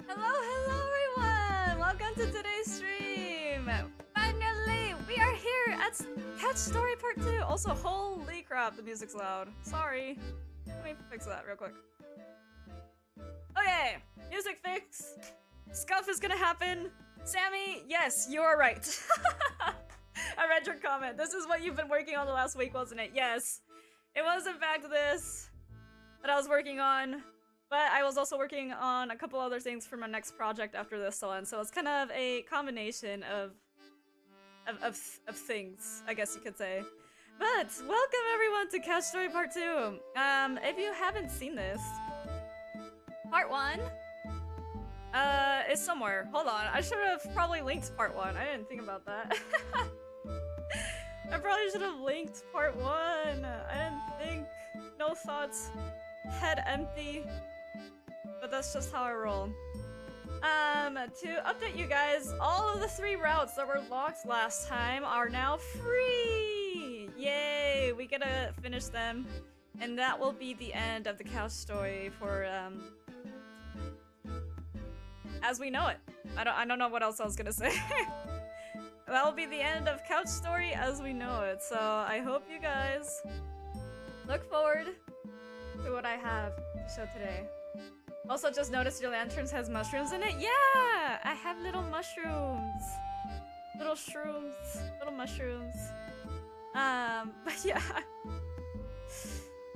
Hello everyone! Welcome to today's stream! Finally, we are here at Catch Story Part 2! Also, holy crap, the music's loud. Sorry. Let me fix that real quick. Okay, music fix. Scuff is gonna happen. Sammy, yes, you are right. I read your comment. This is what you've been working on the last week, wasn't it? Yes. It was in fact this that I was working on. But I was also working on a couple other things for my next project after this one, so it's kind of a combination of things, I guess you could say. But welcome everyone to Catch Story Part 2. If you haven't seen this, Part 1 is somewhere. Hold on, I should have probably linked Part 1. I didn't think about that. I probably should have linked Part 1. I didn't think. No thoughts. Head empty. But that's just how I roll. To update you guys, all of the 3 routes that were locked last time are now free! Yay! We get to finish them. And that will be the end of the couch story for, as we know it. I don't know what else I was gonna say. That will be the end of couch story as we know it. So I hope you guys look forward to what I have to show today. Also, just noticed your lanterns has mushrooms in it. Yeah! I have little mushrooms. Little shrooms. Little mushrooms. But yeah.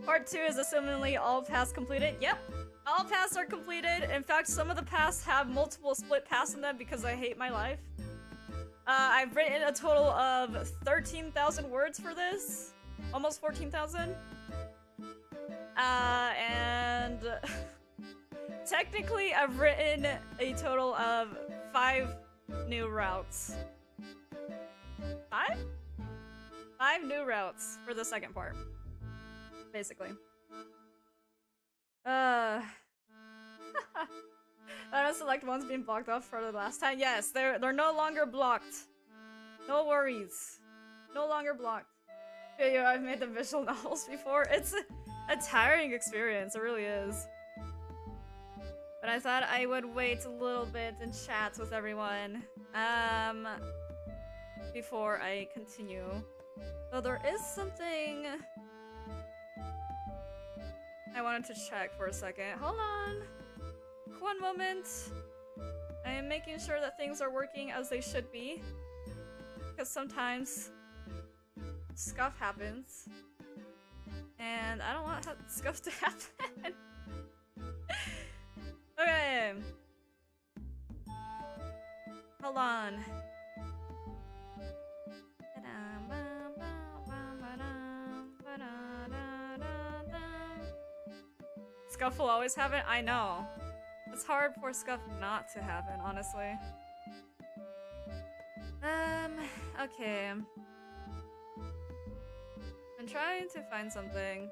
Part 2 is assumingly all paths completed. Yep. All paths are completed. In fact, some of the paths have multiple split paths in them because I hate my life. I've written a total of 13,000 words for this. Almost 14,000. And... technically, I've written a total of 5 new routes. 5? 5 new routes for the second part. Basically. I don't select ones being blocked off for the last time. Yes, they're no longer blocked. No worries. No longer blocked. Yeah, I've made the visual novels before. It's a tiring experience. It really is. But I thought I would wait a little bit and chat with everyone before I continue. So there is something I wanted to check for a second. Hold on. One moment. I am making sure that things are working as they should be. Because sometimes scuff happens. And I don't want scuff to happen. Okay. Hold on. Scuff will always have it? I know. It's hard for Scuff not to happen, honestly. Okay. I'm trying to find something.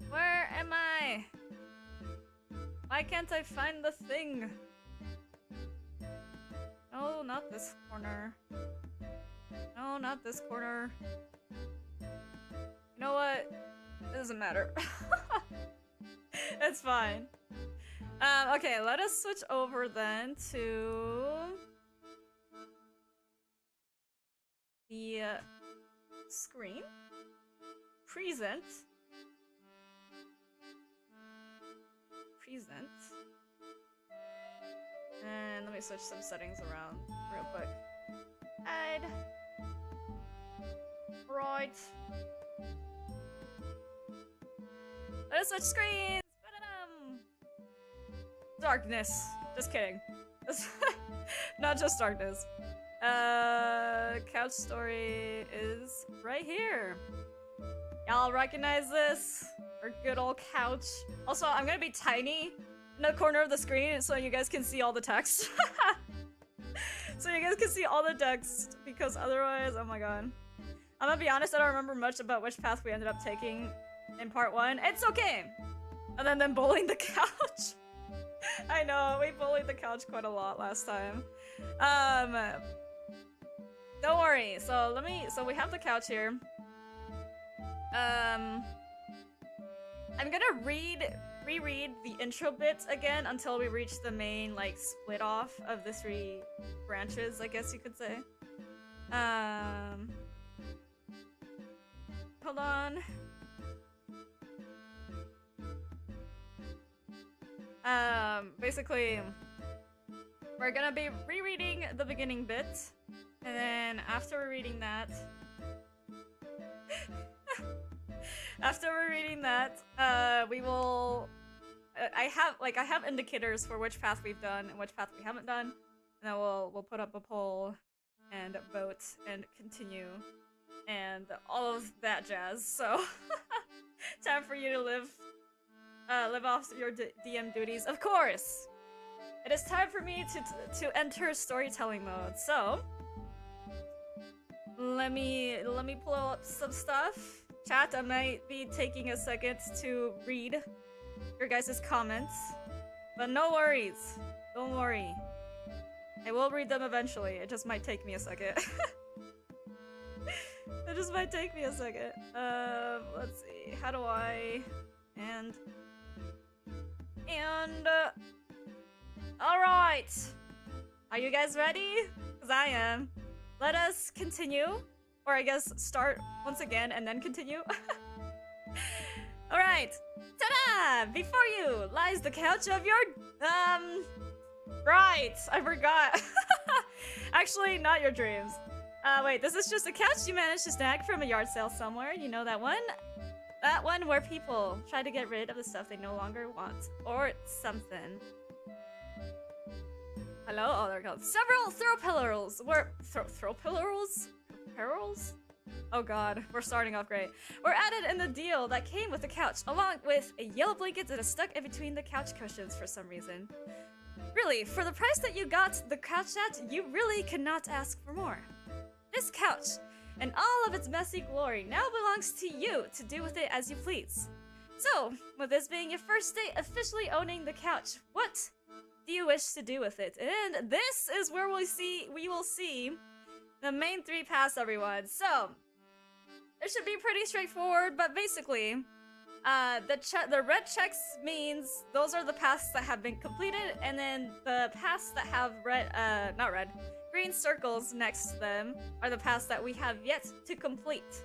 Where am I? Why can't I find the thing? No, not this corner. No, not this corner. You know what? It doesn't matter. It's fine. Okay, let us switch over then to the screen. Present. And let me switch some settings around real quick. Hide. Right. Let's switch screens. Ba-da-dum. Darkness. Just kidding. Not just darkness. Couch story is right here. Y'all recognize this? Our good old couch. Also, I'm gonna be tiny in the corner of the screen so you guys can see all the text. So you guys can see all the text, because otherwise, oh my god. I'm gonna be honest, I don't remember much about which path we ended up taking in part 1. It's okay! And then them bullying the couch. I know, we bullied the couch quite a lot last time. Don't worry, so we have the couch here. I'm gonna reread the intro bit again until we reach the main, like, split off of the 3 branches, I guess you could say. Hold on. Basically, we're gonna be rereading the beginning bit, and then after we're reading that, we will. I have indicators for which path we've done and which path we haven't done, and then we'll put up a poll and vote and continue and all of that jazz. So, time for you to live off your DM duties. Of course, it is time for me to enter storytelling mode. So, let me pull up some stuff. Chat, I might be taking a second to read your guys' comments, but no worries. Don't worry. I will read them eventually. It just might take me a second. It just might take me a second. Let's see. How do I... And... Alright! Are you guys ready? Because I am. Let us continue. Or I guess start once again and then continue. Alright! Ta-da! Before you lies the couch of your... Right! I forgot. Actually, not your dreams. Wait, this is just a couch you managed to snag from a yard sale somewhere. You know that one? That one where people try to get rid of the stuff they no longer want. Or something. Hello? Oh, there it goes. Several throw pillows were... Throw pillows? Perils? Oh god, we're starting off great. Were added in the deal that came with the couch, along with a yellow blanket that is stuck in between the couch cushions for some reason. Really, for the price that you got the couch at, you really cannot ask for more. This couch, and all of its messy glory, now belongs to you to do with it as you please. So, with this being your first day officially owning the couch, what do you wish to do with it? And this is where we will see the main 3 paths, everyone. So, it should be pretty straightforward, but basically, the red checks means those are the paths that have been completed, and then the paths that have green circles next to them are the paths that we have yet to complete.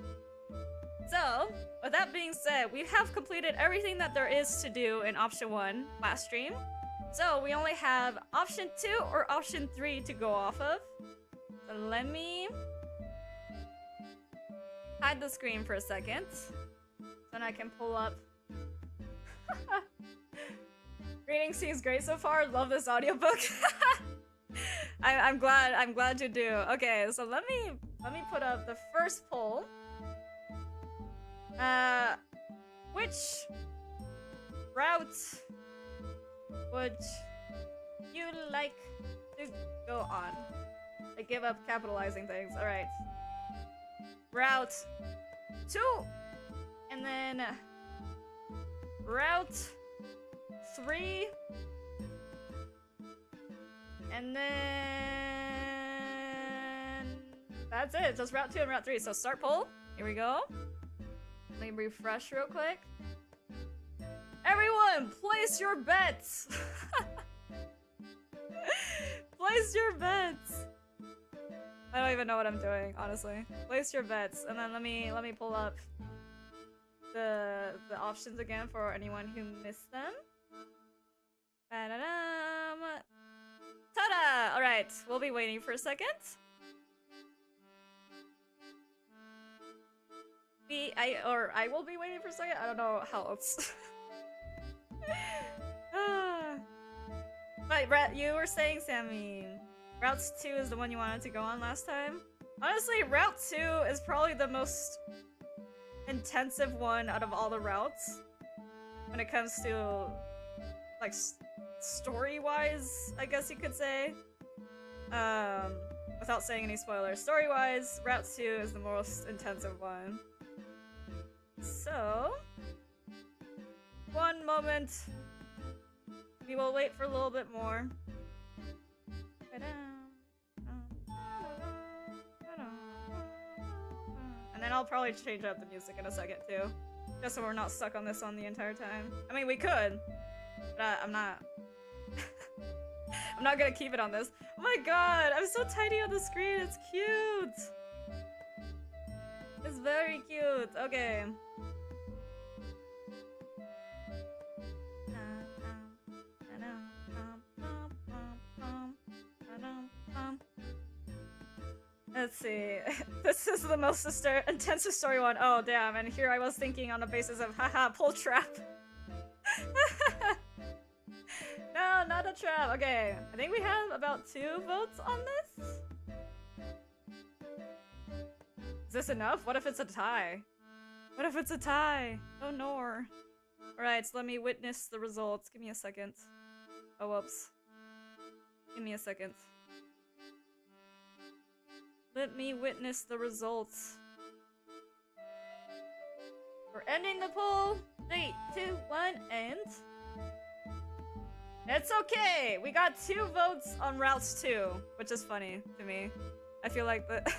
So, with that being said, we have completed everything that there is to do in option 1 last stream. So, we only have option 2 or option 3 to go off of. So let me hide the screen for a second, then I can pull up. Reading seems great so far. Love this audiobook. I'm glad you do. Okay, so let me put up the first poll. Which route would you like to go on? I give up capitalizing things. Alright. Route 2. And then Route 3. And then that's it. Just Route 2 and Route 3. So start poll. Here we go. Let me refresh real quick. Everyone, place your bets. Place your bets. I don't even know what I'm doing, honestly. Place your bets, and then let me pull up the options again for anyone who missed them. Ba-da-dum. Ta-da! All right, we'll be waiting for a second. I will be waiting for a second. I don't know how else. But you were saying, Sammy, Route 2 is the one you wanted to go on last time? Honestly, Route 2 is probably the most intensive one out of all the routes when it comes to, like, story-wise, I guess you could say. Without saying any spoilers. Story-wise, Route 2 is the most intensive one. So, one moment. We will wait for a little bit more. And then I'll probably change up the music in a second too. Just so we're not stuck on this one the entire time. I mean, we could, but I'm not. I'm not gonna keep it on this. Oh my god, I'm so tiny on the screen. It's cute. It's very cute. Okay. Let's see. This is the most intensive story one. Oh damn, and here I was thinking on the basis of haha, pull trap. No, not a trap. Okay, I think we have about 2 votes on this. Is this enough? What if it's a tie? What if it's a tie? Oh no. Alright, so let me witness the results. Give me a second. Oh, whoops. Give me a second. Let me witness the results. We're ending the poll. 3, 2, 1, and... It's okay! We got 2 votes on routes 2, which is funny to me. I feel like that...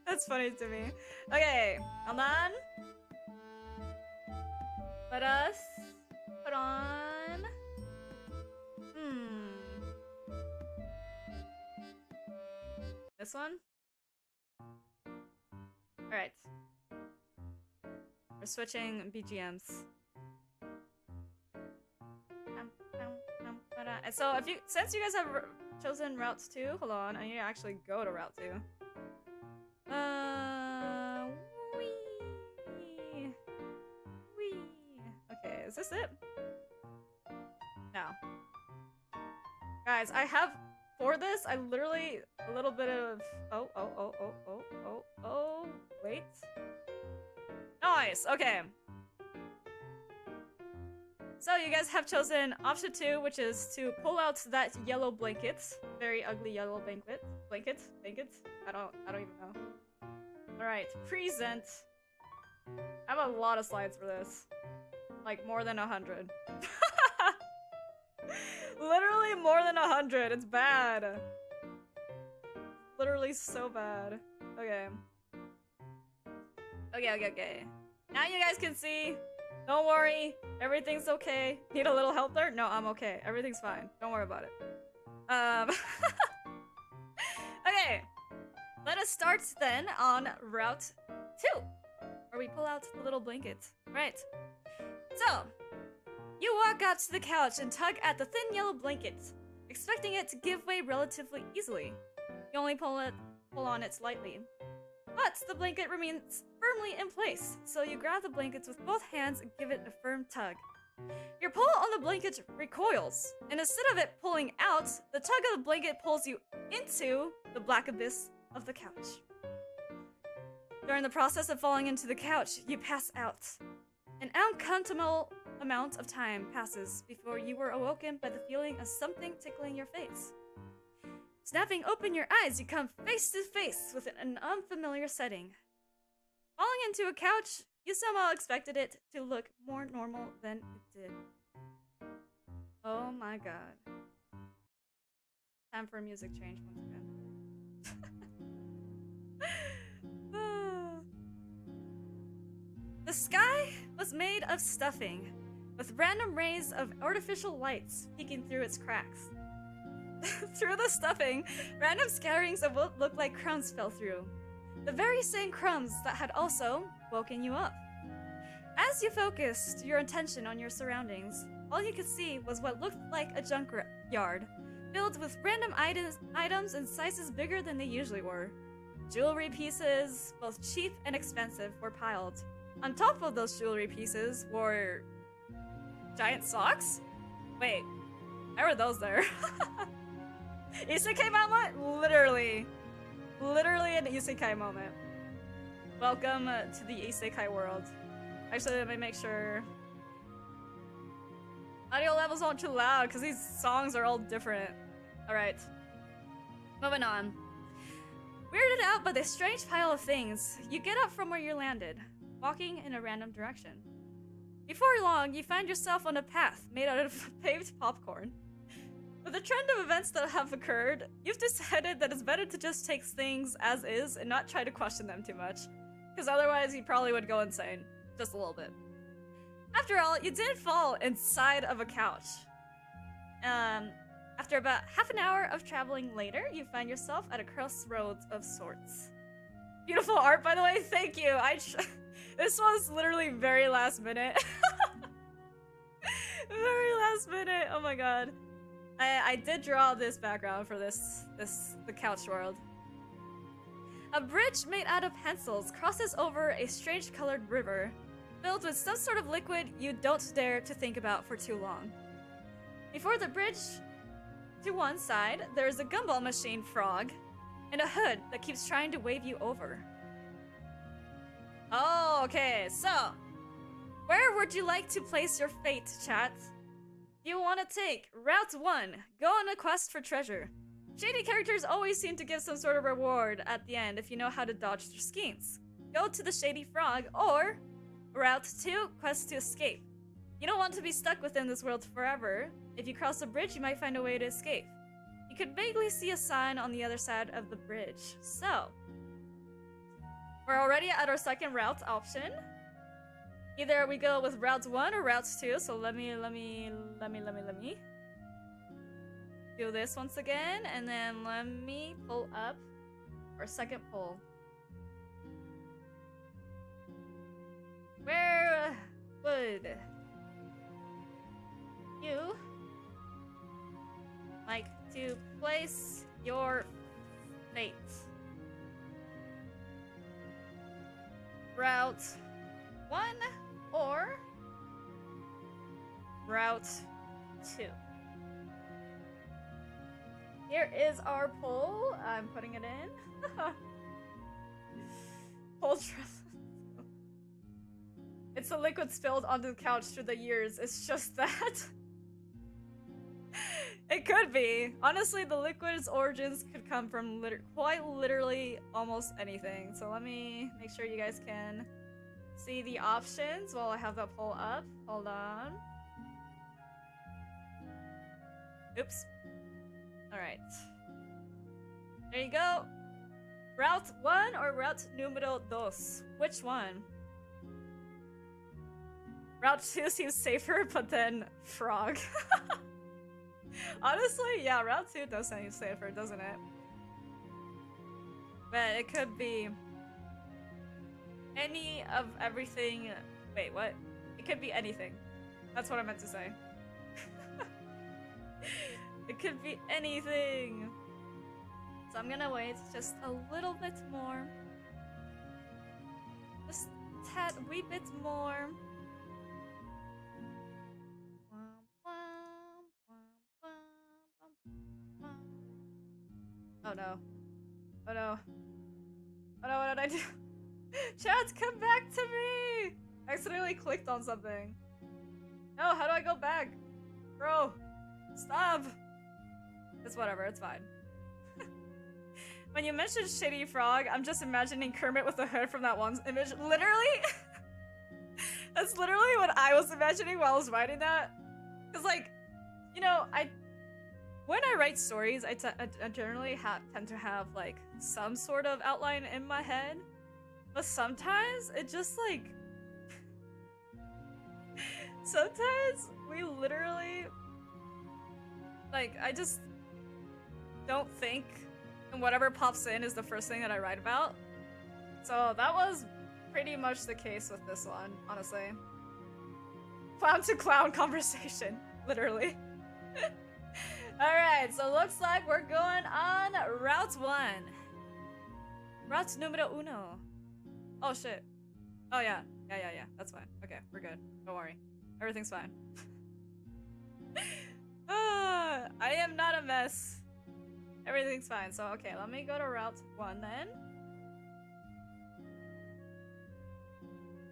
That's funny to me. Okay, hold on. Let us put on... This one? Alright. We're switching BGMs. And so if you, since you guys have chosen routes 2, hold on, I need to actually go to route 2. Wee. Okay, is this it? No. Guys, I have, for this, I literally, a little bit of, wait. Nice, okay. So you guys have chosen option 2, which is to pull out that yellow blanket. Very ugly yellow blanket. Blanket? I don't even know. Alright, present. I have a lot of slides for this. Like more than 100. Literally more than 100. It's bad. Literally so bad. Okay. Okay. Now you guys can see. Don't worry. Everything's okay. Need a little help there? No, I'm okay. Everything's fine. Don't worry about it. Okay. Let us start then on route 2. Where we pull out the little blanket. Right. So, you walk out to the couch and tug at the thin yellow blanket, expecting it to give way relatively easily. You only pull on it slightly. But the blanket remains firmly in place, so you grab the blankets with both hands and give it a firm tug. Your pull on the blanket recoils, and instead of it pulling out, the tug of the blanket pulls you into the black abyss of the couch. During the process of falling into the couch, you pass out. An uncountable amount of time passes before you were awoken by the feeling of something tickling your face. Snapping open your eyes, you come face to face with an unfamiliar setting. Falling into a couch, you somehow expected it to look more normal than it did. Oh my god. Time for a music change once again. The sky was made of stuffing, with random rays of artificial lights peeking through its cracks. Through the stuffing, random scatterings of what looked like crumbs fell through. The very same crumbs that had also woken you up. As you focused your attention on your surroundings, all you could see was what looked like a junkyard, filled with random items in sizes bigger than they usually were. Jewelry pieces, both cheap and expensive, were piled. On top of those jewelry pieces were... giant socks? Wait, how are those there? Isekai moment? Literally an isekai moment. Welcome to the isekai world. Actually, let me make sure audio levels aren't too loud because these songs are all different. Alright, moving on. Weirded out by this strange pile of things, you get up from where you landed, walking in a random direction. Before long, you find yourself on a path made out of paved popcorn. With the trend of events that have occurred, you've decided that it's better to just take things as is and not try to question them too much. Because otherwise you probably would go insane. Just a little bit. After all, you didn't fall inside of a couch. After about half an hour of traveling later, you find yourself at a crossroads of sorts. Beautiful art, by the way. Thank you. This was literally very last minute. Very last minute. Oh my god. I did draw this background for the couch world. A bridge made out of pencils crosses over a strange colored river, filled with some sort of liquid you don't dare to think about for too long. Before the bridge, to one side, there's a gumball machine frog and a hood that keeps trying to wave you over. Oh, okay, so where would you like to place your fate, chat? You want to take Route 1, go on a quest for treasure. Shady characters always seem to give some sort of reward at the end if you know how to dodge their schemes. Go to the Shady Frog, or Route 2, quest to escape. You don't want to be stuck within this world forever. If you cross the bridge, you might find a way to escape. You could vaguely see a sign on the other side of the bridge. So, we're already at our second route option. Either we go with Route 1 or Route 2, so let me do this once again, and then let me pull up our second poll. Where would you like to place your fate? Route 1 or Route 2? Here is our poll. I'm putting it in. Poll trust. It's the liquid spilled onto the couch through the years. It's just that. It could be. Honestly, the liquid's origins could come from quite literally almost anything. So let me make sure you guys can see the options while I have that poll up. Hold on. Oops. Alright. There you go. Route 1 or Route numero 2? Which one? Route 2 seems safer, but then frog. Honestly, yeah, Route 2 does seem safer, doesn't it? But it could be any of everything. Wait, what? It could be anything. That's what I meant to say. It could be anything. So I'm gonna wait just a little bit more. Just a tad wee bit more. Oh no. Oh no. Oh no, what did I do? Chat, come back to me! I accidentally clicked on something. No, how do I go back? Bro, stop! It's whatever, it's fine. When you mentioned Shady Frog, I'm just imagining Kermit with the hood from that one image. Literally? That's literally what I was imagining while I was writing that. Cause like, you know, when I write stories, I generally tend to have like some sort of outline in my head. But sometimes it just like... sometimes we literally... like, I just don't think, and whatever pops in is the first thing that I write about. So that was pretty much the case with this one, honestly. Clown to clown conversation, literally. Alright, so looks like we're going on Route 1. Route numero 1. Oh shit. Oh yeah. Yeah. That's fine. Okay, we're good. Don't worry. Everything's fine. I am not a mess. Everything's fine. So, okay, let me go to Route 1 then.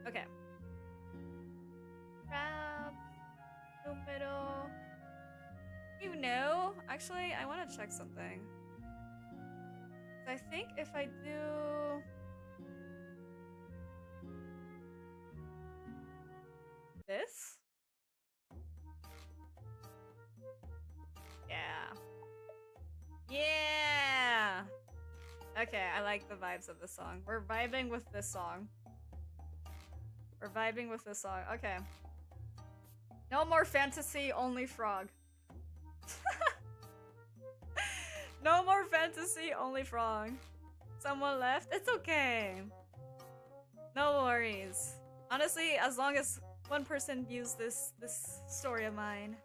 Okay. Route numero... You know, actually, I want to check something. I think if I do... this? Yeah. Yeah! Okay, I like the vibes of this song. We're vibing with this song. We're vibing with this song. Okay. No more fantasy, only frog. No more fantasy, only frog. Someone left? It's okay. No worries. Honestly, as long as one person views this story of mine,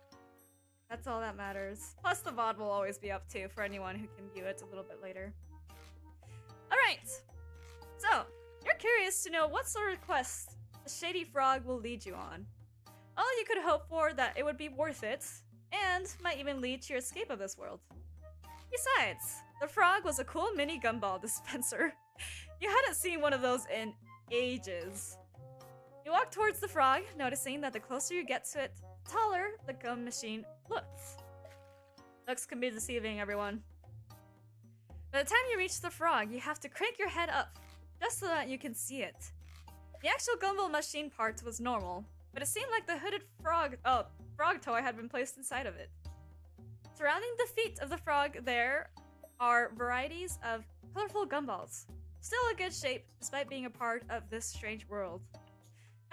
that's all that matters. Plus the VOD will always be up too for anyone who can view it a little bit later. Alright. So, you're curious to know what sort of quest the Shady Frog will lead you on. All you could hope for that it would be worth it, and might even lead to your escape of this world. Besides, the frog was a cool mini gumball dispenser. You hadn't seen one of those in ages. You walk towards the frog, noticing that the closer you get to it, the taller the gum machine looks. Looks can be deceiving, everyone. By the time you reach the frog, you have to crank your head up, just so that you can see it. The actual gumball machine part was normal, but it seemed like the hooded frog toy had been placed inside of it. Surrounding the feet of the frog there are varieties of colorful gumballs, still in good shape despite being a part of this strange world.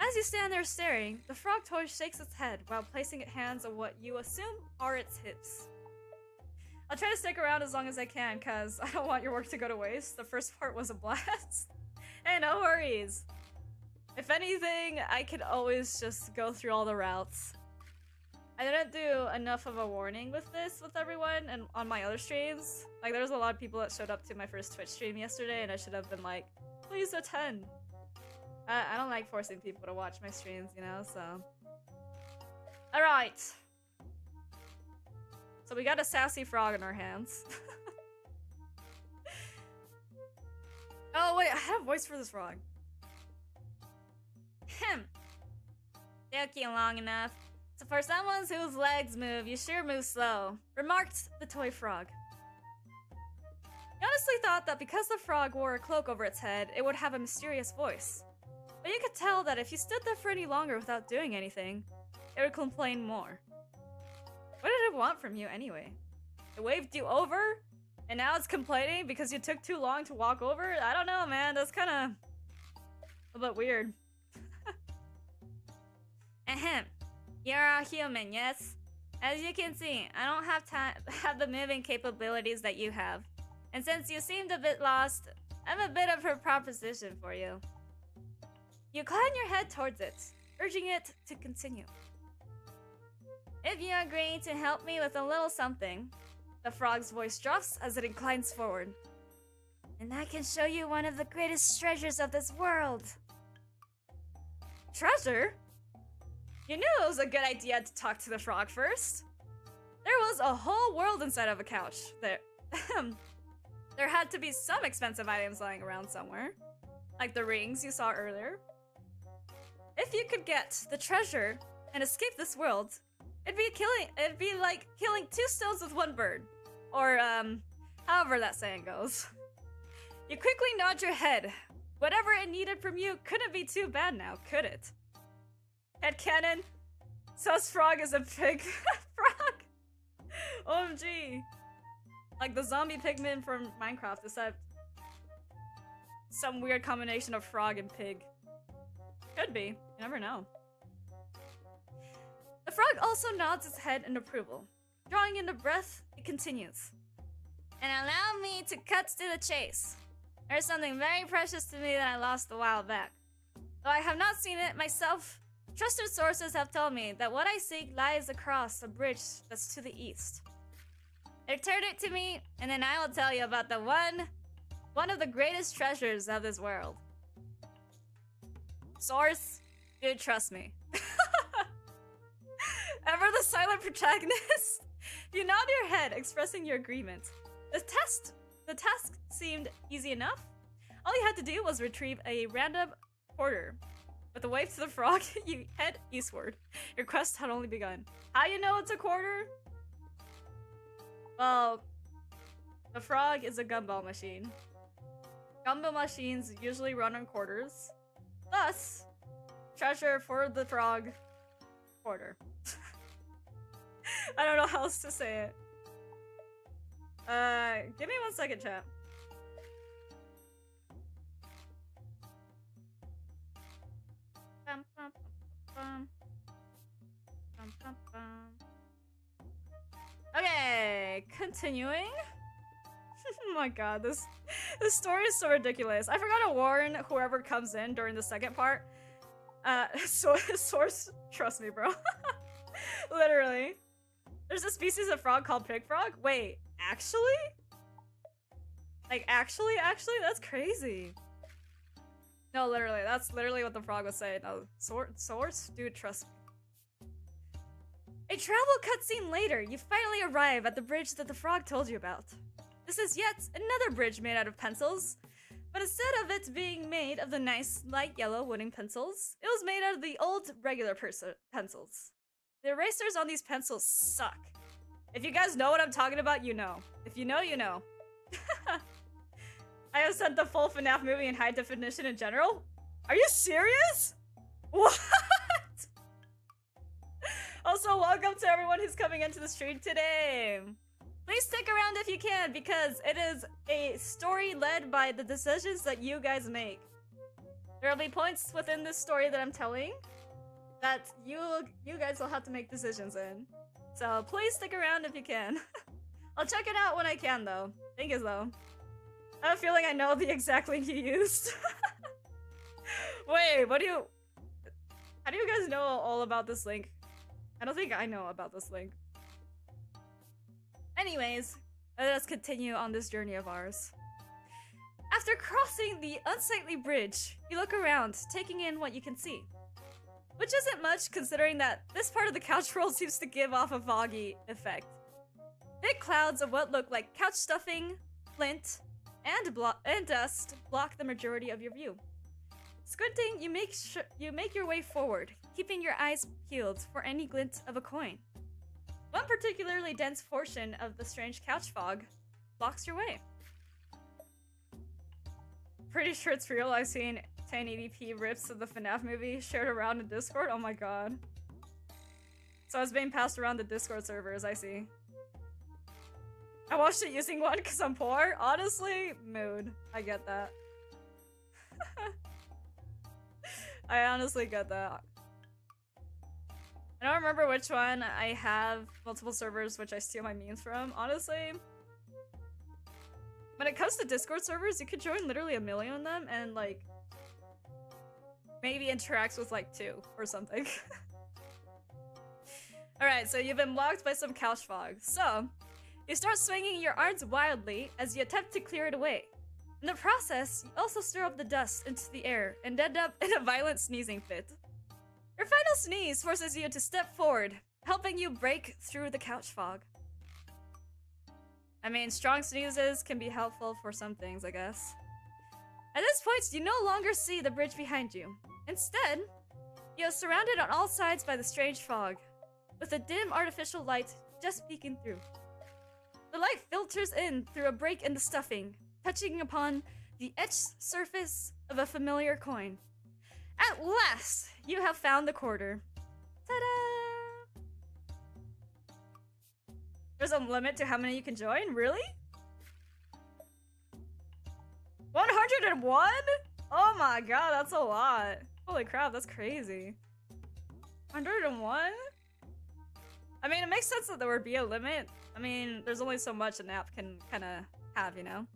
As you stand there staring, the frog toy shakes its head while placing its hands on what you assume are its hips. I'll try to stick around as long as I can, cause I don't want your work to go to waste. The first part was a blast. Hey, no worries. If anything, I could always just go through all the routes. I didn't do enough of a warning with this with everyone and on my other streams. Like, there was a lot of people that showed up to my first Twitch stream yesterday and I should have been like, please attend. I don't like forcing people to watch my streams, you know, so. Alright. So we got a sassy frog in our hands. Oh wait, I have a voice for this frog. Took you long enough. So for someone whose legs move, you sure move slow, remarked the toy frog. You honestly thought that because the frog wore a cloak over its head, it would have a mysterious voice. But you could tell that if you stood there for any longer without doing anything, it would complain more. What did it want from you anyway? It waved you over, and now it's complaining because you took too long to walk over? I don't know, man. That's kind of a bit weird. Ahem. You're a human, yes? As you can see, I don't have the moving capabilities that you have. And since you seemed a bit lost, I have a bit of a proposition for you. You incline your head towards it, urging it to continue. If you agree to help me with a little something, the frog's voice drops as it inclines forward. And I can show you one of the greatest treasures of this world. Treasure? You knew it was a good idea to talk to the frog first. There was a whole world inside of a couch. There had to be some expensive items lying around somewhere. Like the rings you saw earlier. If you could get the treasure and escape this world, it'd be like killing two stones with one bird. Or, however that saying goes. You quickly nod your head. Whatever it needed from you couldn't be too bad now, could it? Headcanon. Sus frog is a pig frog. OMG. Like the zombie pigman from Minecraft, except some weird combination of frog and pig. Could be. You never know. The frog also nods its head in approval. Drawing in a breath, it continues. And allow me to cut to the chase. There's something very precious to me that I lost a while back. Though I have not seen it myself, trusted sources have told me that what I seek lies across a bridge that's to the east. Return it to me, and then I will tell you about the one of the greatest treasures of this world. Source, dude, trust me. Ever the silent protagonist? You nod your head, expressing your agreement. The task seemed easy enough. All you had to do was retrieve a random quarter. With a wave to the frog, you head eastward. Your quest had only begun. How you know it's a quarter? Well, the frog is a gumball machine. Gumball machines usually run on quarters. Thus, treasure for the frog, quarter. I don't know how else to say it. Give me 1 second, chat. bum. Bum, bum, bum. Okay, continuing. Oh my god, this story is so ridiculous. I forgot to warn whoever comes in during the second part. Source, trust me, bro. Literally. There's a species of frog called pig frog? Wait, actually? Like, actually? That's crazy. No, literally, that's literally what the frog was saying. No, source? Dude, trust me. A travel cutscene later, you finally arrive at the bridge that the frog told you about. This is yet another bridge made out of pencils, but instead of it being made of the nice light yellow wooden pencils, it was made out of the old regular pencils. The erasers on these pencils suck. If you guys know what I'm talking about, you know. If you know, you know. I have sent the full FNAF movie in high definition in general. Are you serious? What? Also, welcome to everyone who's coming into the stream today. Please stick around if you can, because it is a story led by the decisions that you guys make. There will be points within this story that I'm telling that you guys will have to make decisions in. So please stick around if you can. I'll check it out when I can, though. Thing is, though, I have a feeling I know the exact link you used. Wait, how do you guys know all about this link? I don't think I know about this link. Anyways, let's continue on this journey of ours. After crossing the unsightly bridge, you look around, taking in what you can see. Which isn't much, considering that this part of the couch world seems to give off a foggy effect. Big clouds of what look like couch stuffing, flint, and dust block the majority of your view. Squinting, you make your way forward, keeping your eyes peeled for any glint of a coin. One particularly dense portion of the strange couch fog blocks your way. Pretty sure it's real. I've seen 1080p rips of the FNAF movie shared around in Discord. Oh my god. So it's being passed around the Discord servers, I see. I watched it using one because I'm poor. Honestly, mood. I get that. I honestly get that. I don't remember which one. I have multiple servers which I steal my memes from. Honestly, when it comes to Discord servers, you could join literally 1 million of them and like maybe interacts with like 2 or something. Alright, so you've been blocked by some couch fog. So, you start swinging your arms wildly as you attempt to clear it away. In the process, you also stir up the dust into the air and end up in a violent sneezing fit. Your final sneeze forces you to step forward, helping you break through the couch fog. I mean, strong sneezes can be helpful for some things, I guess. At this point, you no longer see the bridge behind you. Instead, you are surrounded on all sides by the strange fog, with a dim artificial light just peeking through. The light filters in through a break in the stuffing, touching upon the etched surface of a familiar coin. At last, you have found the quarter. Ta-da! There's a limit to how many you can join? Really? 101? Oh my god, that's a lot. Holy crap, that's crazy. 101? I mean, it makes sense that there would be a limit. I mean, there's only so much an app can kind of have, you know?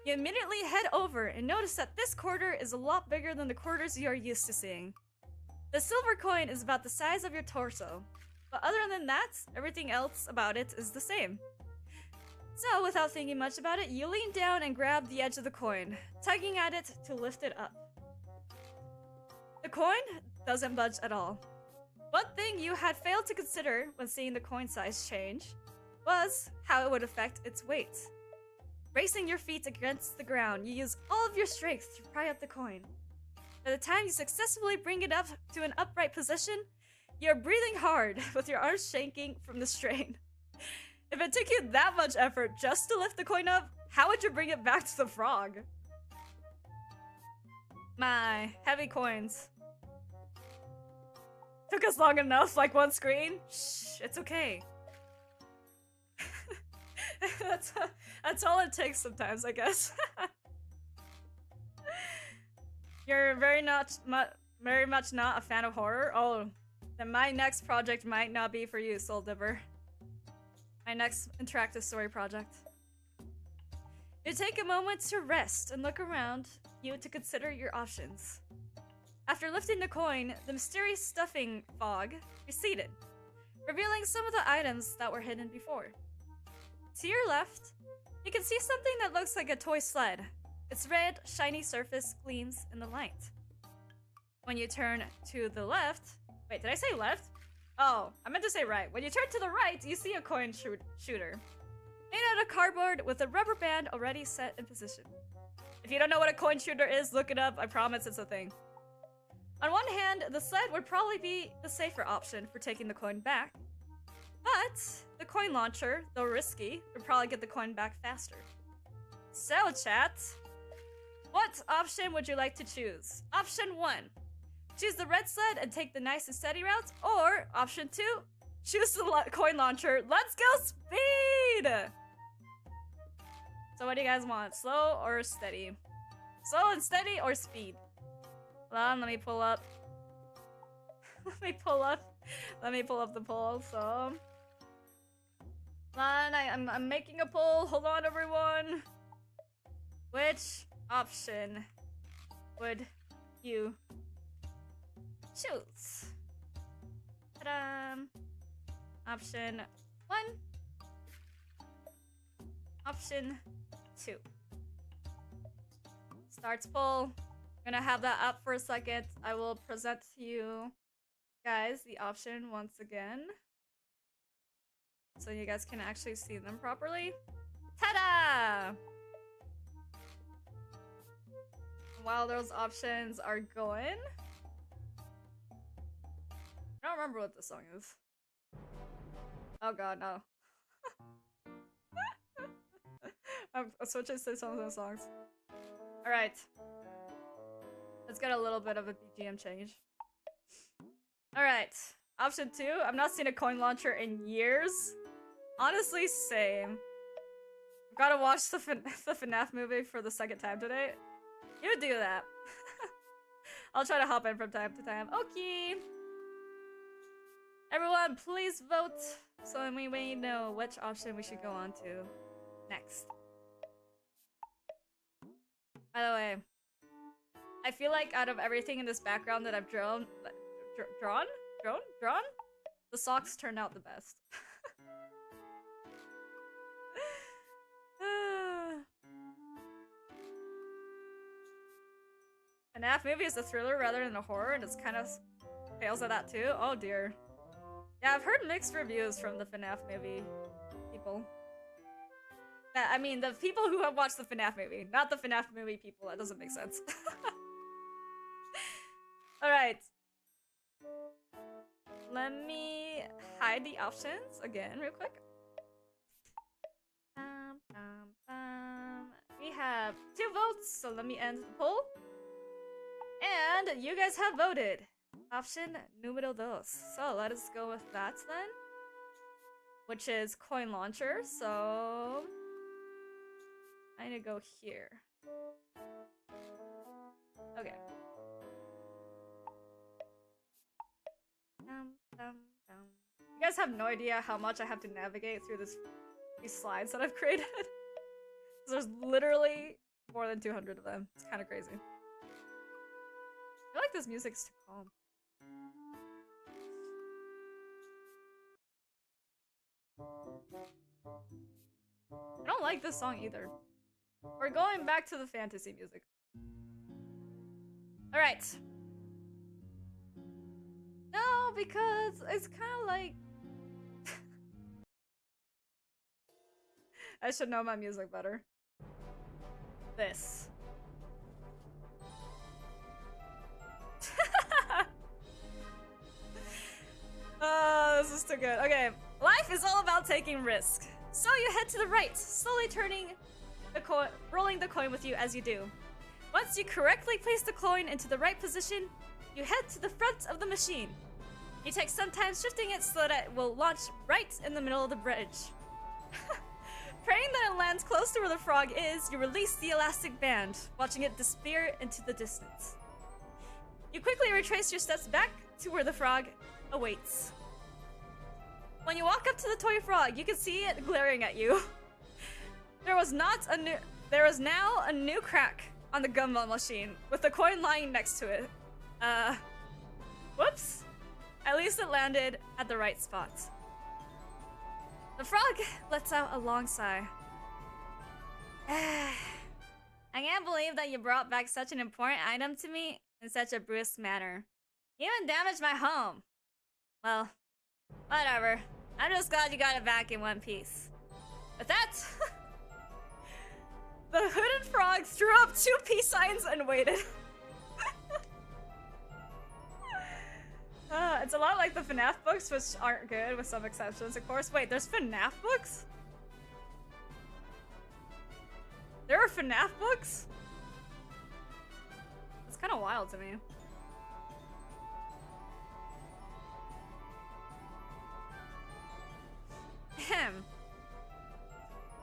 You immediately head over and notice that this quarter is a lot bigger than the quarters you are used to seeing. The silver coin is about the size of your torso, but other than that, everything else about it is the same. So, without thinking much about it, you lean down and grab the edge of the coin, tugging at it to lift it up. The coin doesn't budge at all. One thing you had failed to consider when seeing the coin size change was how it would affect its weight. Bracing your feet against the ground, you use all of your strength to pry up the coin. By the time you successfully bring it up to an upright position, you're breathing hard with your arms shaking from the strain. If it took you that much effort just to lift the coin up, how would you bring it back to the frog? My, heavy coins. Took us long enough, like one screen? Shh, it's okay. That's all it takes sometimes, I guess. You're very Very much not a fan of horror? Oh, then my next project might not be for you, Soul Dipper. My next interactive story project. You take a moment to rest and look around you to consider your options. After lifting the coin, the mysterious stuffing fog receded, revealing some of the items that were hidden before. To your left, you can see something that looks like a toy sled. Its red, shiny surface gleams in the light. When you turn to the left... Wait, did I say left? Oh, I meant to say right. When you turn to the right, you see a coin shooter. Made out of cardboard with a rubber band already set in position. If you don't know what a coin shooter is, look it up. I promise it's a thing. On one hand, the sled would probably be the safer option for taking the coin back. But the coin launcher, though risky, would probably get the coin back faster. So, chat, what option would you like to choose? Option 1. Choose the red sled and take the nice and steady route. Or, option 2. Choose the coin launcher. Let's go speed! So what do you guys want? Slow or steady? Slow and steady or speed? Hold on, let me pull up. Let me pull up the poll, so... Hold on, I'm making a poll. Hold on, everyone. Which option would you choose? Ta-da! Option 1. Option 2. Starts poll. I'm gonna have that up for a second. I will present to you guys the option once again, so you guys can actually see them properly. Ta-da! While those options are going, I don't remember what this song is. Oh god, no. I'm switching to some of those songs. Alright. Let's get a little bit of a BGM change. Alright. Option 2. I've not seen a coin launcher in years. Honestly, same. I've gotta watch the FNAF movie for the second time today. You do that. I'll try to hop in from time to time. Okay. Everyone, please vote so we may know which option we should go on to next. By the way, I feel like out of everything in this background that I've drawn, the socks turned out the best. FNAF movie is a thriller rather than a horror, and it's kind of fails at that too. Oh dear. Yeah, I've heard mixed reviews from the FNAF movie people. I mean, the people who have watched the FNAF movie, not the FNAF movie people. That doesn't make sense. Alright. Let me hide the options again real quick. We have 2 votes, so let me end the poll. And you guys have voted. Option numero dos. So let us go with that then. Which is coin launcher, so... I need to go here. Okay. You guys have no idea how much I have to navigate through these slides that I've created. There's literally more than 200 of them. It's kind of crazy. I feel like this music's too calm. I don't like this song either. We're going back to the fantasy music. Alright. No, because it's kind of like... I should know my music better. This. Oh, this is too good. Okay. Life is all about taking risks. So you head to the right, slowly turning the coin, rolling the coin with you as you do. Once you correctly place the coin into the right position, you head to the front of the machine. You take some time shifting it so that it will launch right in the middle of the bridge. Praying that it lands close to where the frog is, you release the elastic band, watching it disappear into the distance. You quickly retrace your steps back to where the frog awaits. When you walk up to the toy frog, you can see it glaring at you. There is now a new crack on the gumball machine, with the coin lying next to it. Whoops. At least it landed at the right spot. The frog lets out a long sigh. I can't believe that you brought back such an important item to me in such a brusque manner. You even damaged my home. Well, whatever. I'm just glad you got it back in one piece. With that, the hooded frog threw up 2 peace signs and waited. It's a lot like the FNAF books, which aren't good, with some exceptions, of course. Wait, there's FNAF books? There are FNAF books? It's kind of wild to me. Ahem.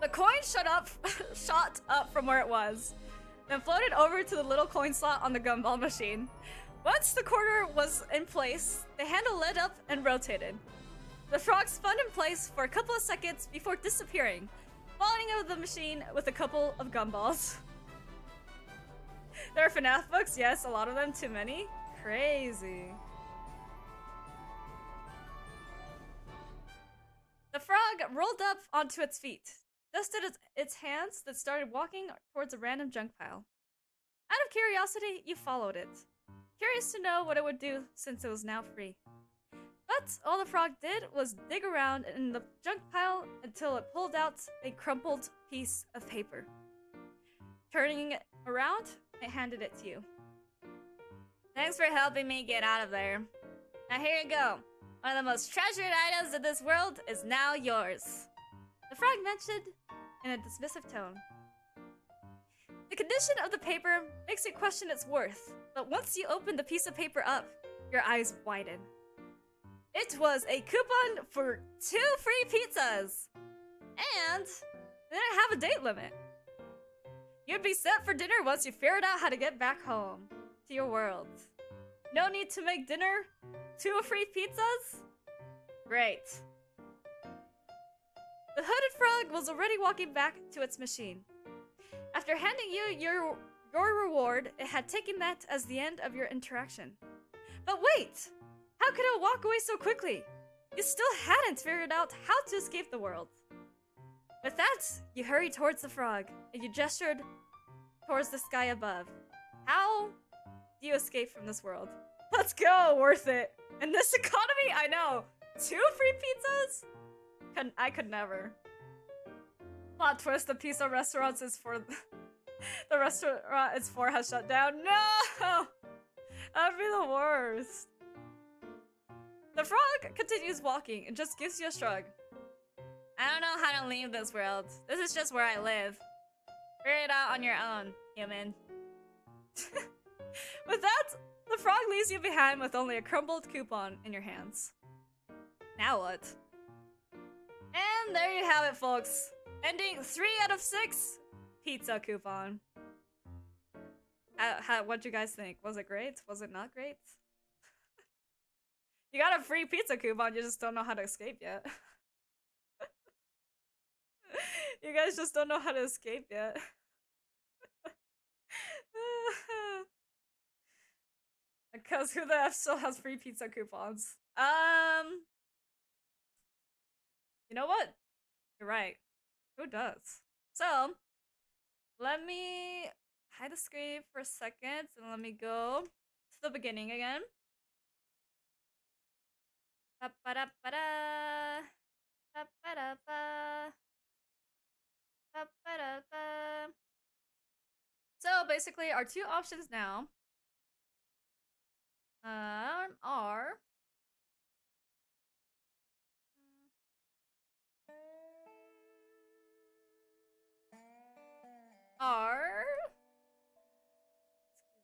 The coin shot up from where it was, then floated over to the little coin slot on the gumball machine. Once the quarter was in place, the handle lit up and rotated. The frog spun in place for a couple of seconds before disappearing, falling out of the machine with a couple of gumballs. There are FNAF books, yes, a lot of them, too many. Crazy. The frog rolled up onto its feet, dusted its hands, that started walking towards a random junk pile. Out of curiosity, you followed it, curious to know what it would do since it was now free. But all the frog did was dig around in the junk pile until it pulled out a crumpled piece of paper. Turning it around, it handed it to you. Thanks for helping me get out of there. Now here you go. One of the most treasured items in this world is now yours. The frog mentioned in a dismissive tone. The condition of the paper makes you question its worth, but once you open the piece of paper up, your eyes widen. It was a coupon for 2 free pizzas! And they didn't have a date limit. You'd be set for dinner once you figured out how to get back home to your world. No need to make dinner? 2 free pizzas? Great. The hooded frog was already walking back to its machine. After handing you your reward, it had taken that as the end of your interaction. But wait! How could it walk away so quickly? You still hadn't figured out how to escape the world. With that, you hurried towards the frog, and you gestured towards the sky above. How do you escape from this world? Let's go! Worth it! In this economy, I know! 2 free pizzas? I could never. Plot twist, the pizza restaurants is for... the restaurant it's for has shut down. No! That'd be the worst. The frog continues walking and just gives you a shrug. I don't know how to leave this world. This is just where I live. Figure it out on your own, human. With that, the frog leaves you behind with only a crumbled coupon in your hands. Now what? And there you have it, folks. Ending 3 out of 6 pizza coupon. What'd you guys think? Was it great? Was it not great? You got a free pizza coupon, you just don't know how to escape yet. You guys just don't know how to escape yet. Because who the F still has free pizza coupons? You know what? You're right. Who does? So, let me hide the screen for a second and let me go to the beginning again. Ba-ba-da-ba-da. Ba-ba-da-ba. Ba-ba-da-ba. So basically, our 2 options now are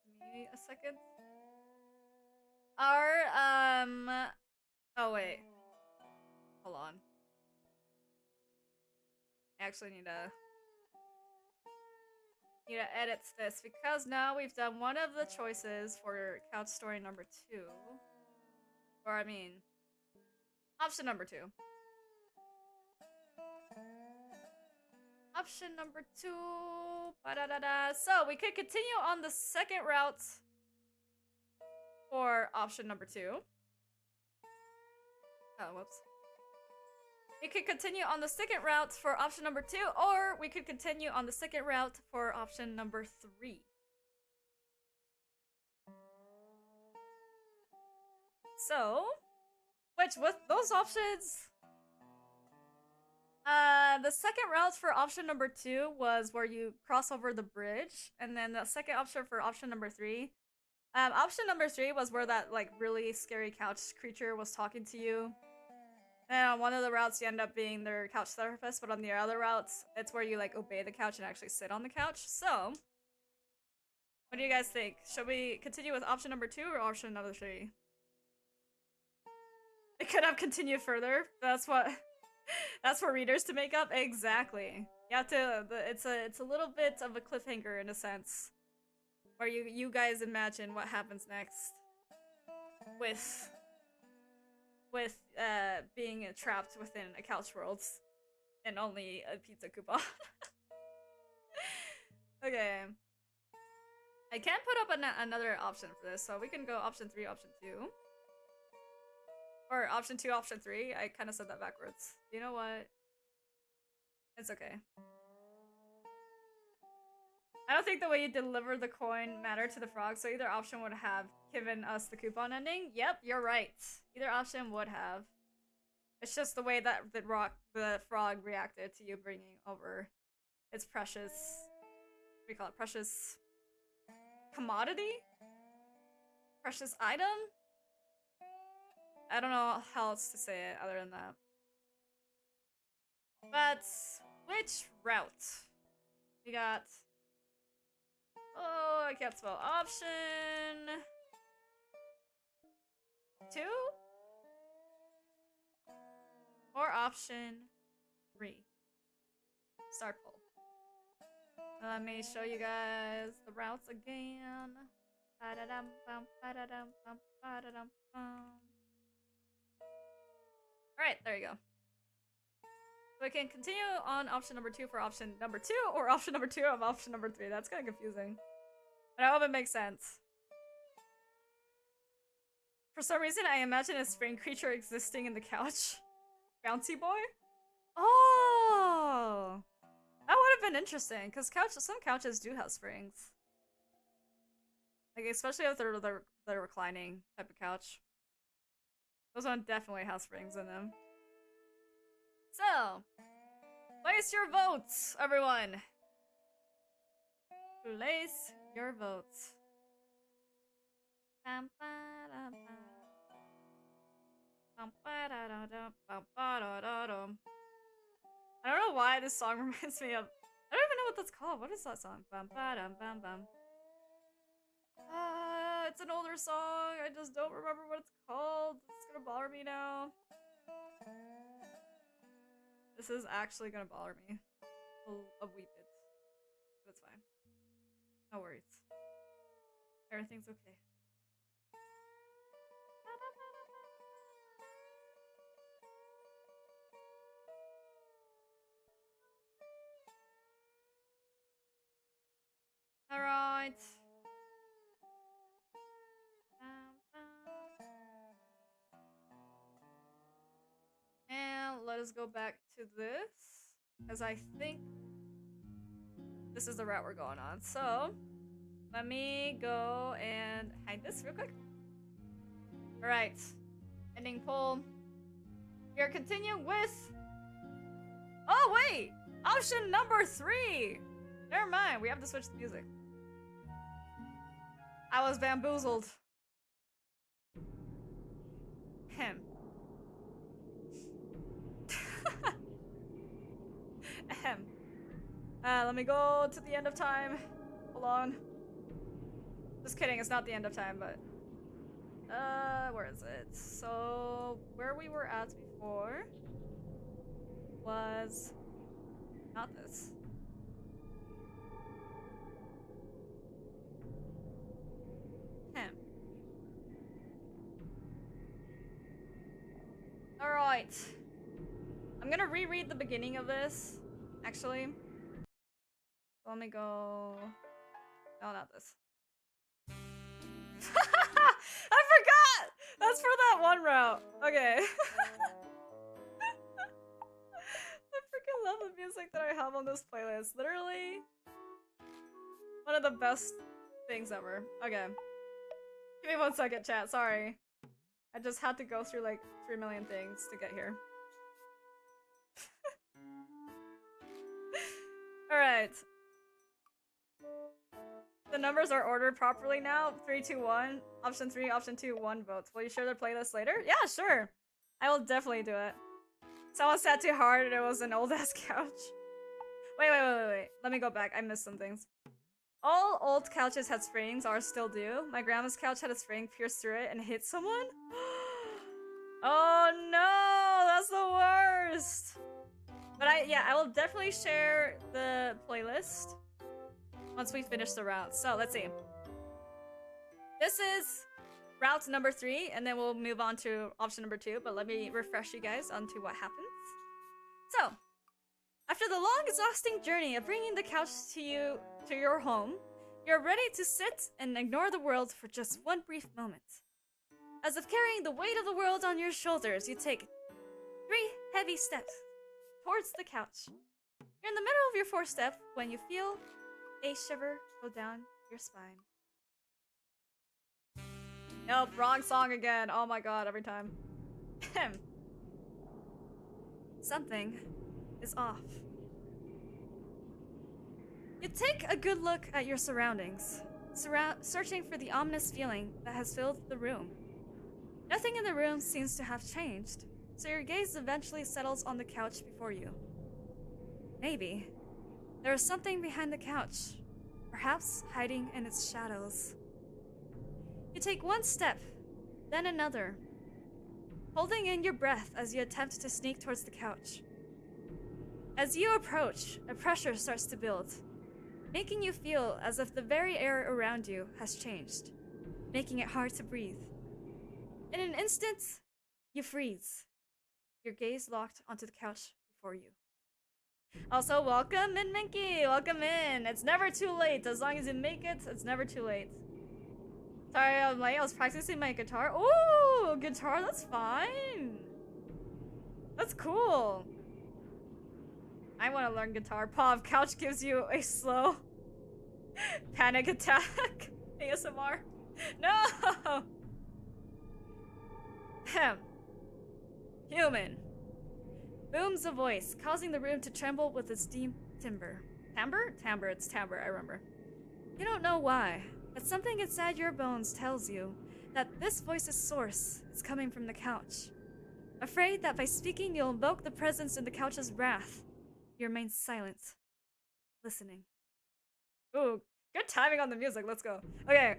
excuse me a second. Oh wait. Hold on. I actually need to Need to edit this because now we've done one of the choices for couch story number 2. Or I mean, option number 2. Option number 2. Ba-da-da-da. So we could continue on the second route for option number 2. Oh, whoops. We could continue on the second route for option number 2, or we could continue on the second route for option number 3. So, which with those options, the second route for option number 2 was where you cross over the bridge, and then the second option for option number 3. Option number 3 was where that like really scary couch creature was talking to you. And on one of the routes, you end up being their couch therapist, but on the other routes, it's where you like obey the couch and actually sit on the couch. So, what do you guys think? Should we continue with option number 2 or option number 3? It could have continued further. That's what. That's for readers to make up. Exactly. You have to. It's a little bit of a cliffhanger in a sense, where you guys imagine what happens next with being trapped within a couch world and only a pizza coupon. Okay. I can't put up another option for this, so we can go option 3, option 2. Or option 2, option 3. I kind of said that backwards. You know what? It's okay. I don't think the way you deliver the coin mattered to the frog, so either option would have given us the coupon ending. Yep, you're right. Either option would have. It's just the way that the frog reacted to you bringing over its precious... What do you call it? Precious... commodity? Precious item? I don't know how else to say it other than that. But which route? We got... Oh, I can't spell. Option... 2? Or option 3? Start poll. Let me show you guys the routes again. Alright, there you go. So we can continue on option number 2 for option number 2, or option number 2 of option number 3. That's kind of confusing. But I hope it makes sense. For some reason, I imagine a spring creature existing in the couch. Bouncy boy? Oh! That would have been interesting, because some couches do have springs. Like, especially if they're the reclining type of couch. Those one definitely have springs in them. So, place your votes, everyone! Place your votes. I don't know why this song reminds me of... I don't even know what that's called. What is that song? It's an older song. I just don't remember what it's called. It's gonna bother me now. This is actually gonna bother me. A wee bit. But it's fine. No worries. Everything's okay. Alright. And let us go back to this, as I think this is the route we're going on. So, let me go and hide this real quick. Alright. Ending poll. We are continuing with... Oh, wait! Option number 3! Never mind, we have to switch the music. I was bamboozled. Him. Ahem. Let me go to the end of time. Hold on. Just kidding, it's not the end of time, but... where is it? So, where we were at before... was... not this. Right. I'm gonna reread the beginning of this, actually. Let me go... No, not this. I forgot! That's for that one route. Okay. I freaking love the music that I have on this playlist. Literally one of the best things ever. Okay. Give me 1 second, chat. Sorry. I just had to go through like 3 million things to get here. Alright. The numbers are ordered properly now. 3, 2, 1. Option 3, option 2, 1 votes. Will you share their playlist later? Yeah, sure. I will definitely do it. Someone sat too hard and it was an old ass couch. Wait. Let me go back. I missed some things. All old couches had springs, ours still do. My grandma's couch had a spring pierce through it and hit someone? Oh no, that's the worst. But I will definitely share the playlist once we finish the route. So let's see. This is route number 3, and then we'll move on to option number 2. But let me refresh you guys onto what happens. So, after the long, exhausting journey of bringing the couch to your home, you're ready to sit and ignore the world for just one brief moment. As if carrying the weight of the world on your shoulders, you take 3 heavy steps towards the couch. You're in the middle of your 4th step when you feel a shiver go down your spine. Nope, wrong song again. Oh my god, every time. Something is off. You take a good look at your surroundings, searching for the ominous feeling that has filled the room. Nothing in the room seems to have changed, so your gaze eventually settles on the couch before you. Maybe there is something behind the couch, perhaps hiding in its shadows. You take 1 step, then another, holding in your breath as you attempt to sneak towards the couch. As you approach, a pressure starts to build, making you feel as if the very air around you has changed, making it hard to breathe. In an instant, you freeze, your gaze locked onto the couch before you. Also, welcome in, Minky! Welcome in! It's never too late. As long as you make it, it's never too late. Sorry, I'm late. I was practicing my guitar. Ooh, guitar, that's fine. That's cool. I want to learn guitar. Pov, couch gives you a slow panic attack. ASMR. No! Ahem. Human. Booms a voice, causing the room to tremble with its deep timbre. Timbre? Timbre, it's timbre, I remember. You don't know why, but something inside your bones tells you that this voice's source is coming from the couch. Afraid that by speaking you'll invoke the presence in the couch's wrath, you remain silent, listening. Ooh, good timing on the music, let's go. Okay.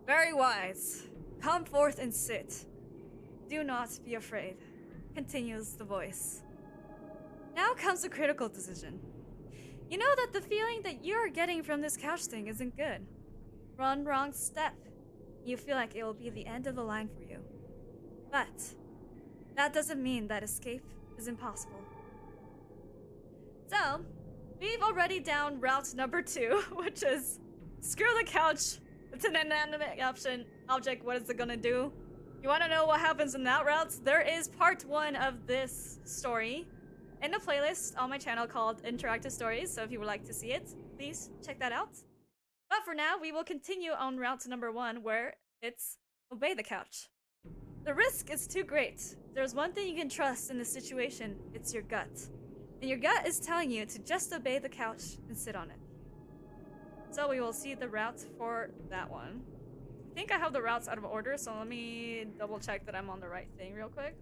Very wise. Come forth and sit. Do not be afraid, continues the voice. Now comes a critical decision. You know that the feeling that you're getting from this couch thing isn't good. One wrong step, you feel like it will be the end of the line for you. But that doesn't mean that escape is impossible. So, we've already down route number 2, which is screw the couch. It's an inanimate object. What is it gonna do? You want to know what happens in that route? There is part 1 of this story in a playlist on my channel called Interactive Stories, so if you would like to see it, please check that out. But for now, we will continue on route number 1, where it's obey the couch. The risk is too great. There's one thing you can trust in this situation, it's your gut. And your gut is telling you to just obey the couch and sit on it. So we will see the route for that one. I think I have the routes out of order, so let me double check that I'm on the right thing real quick.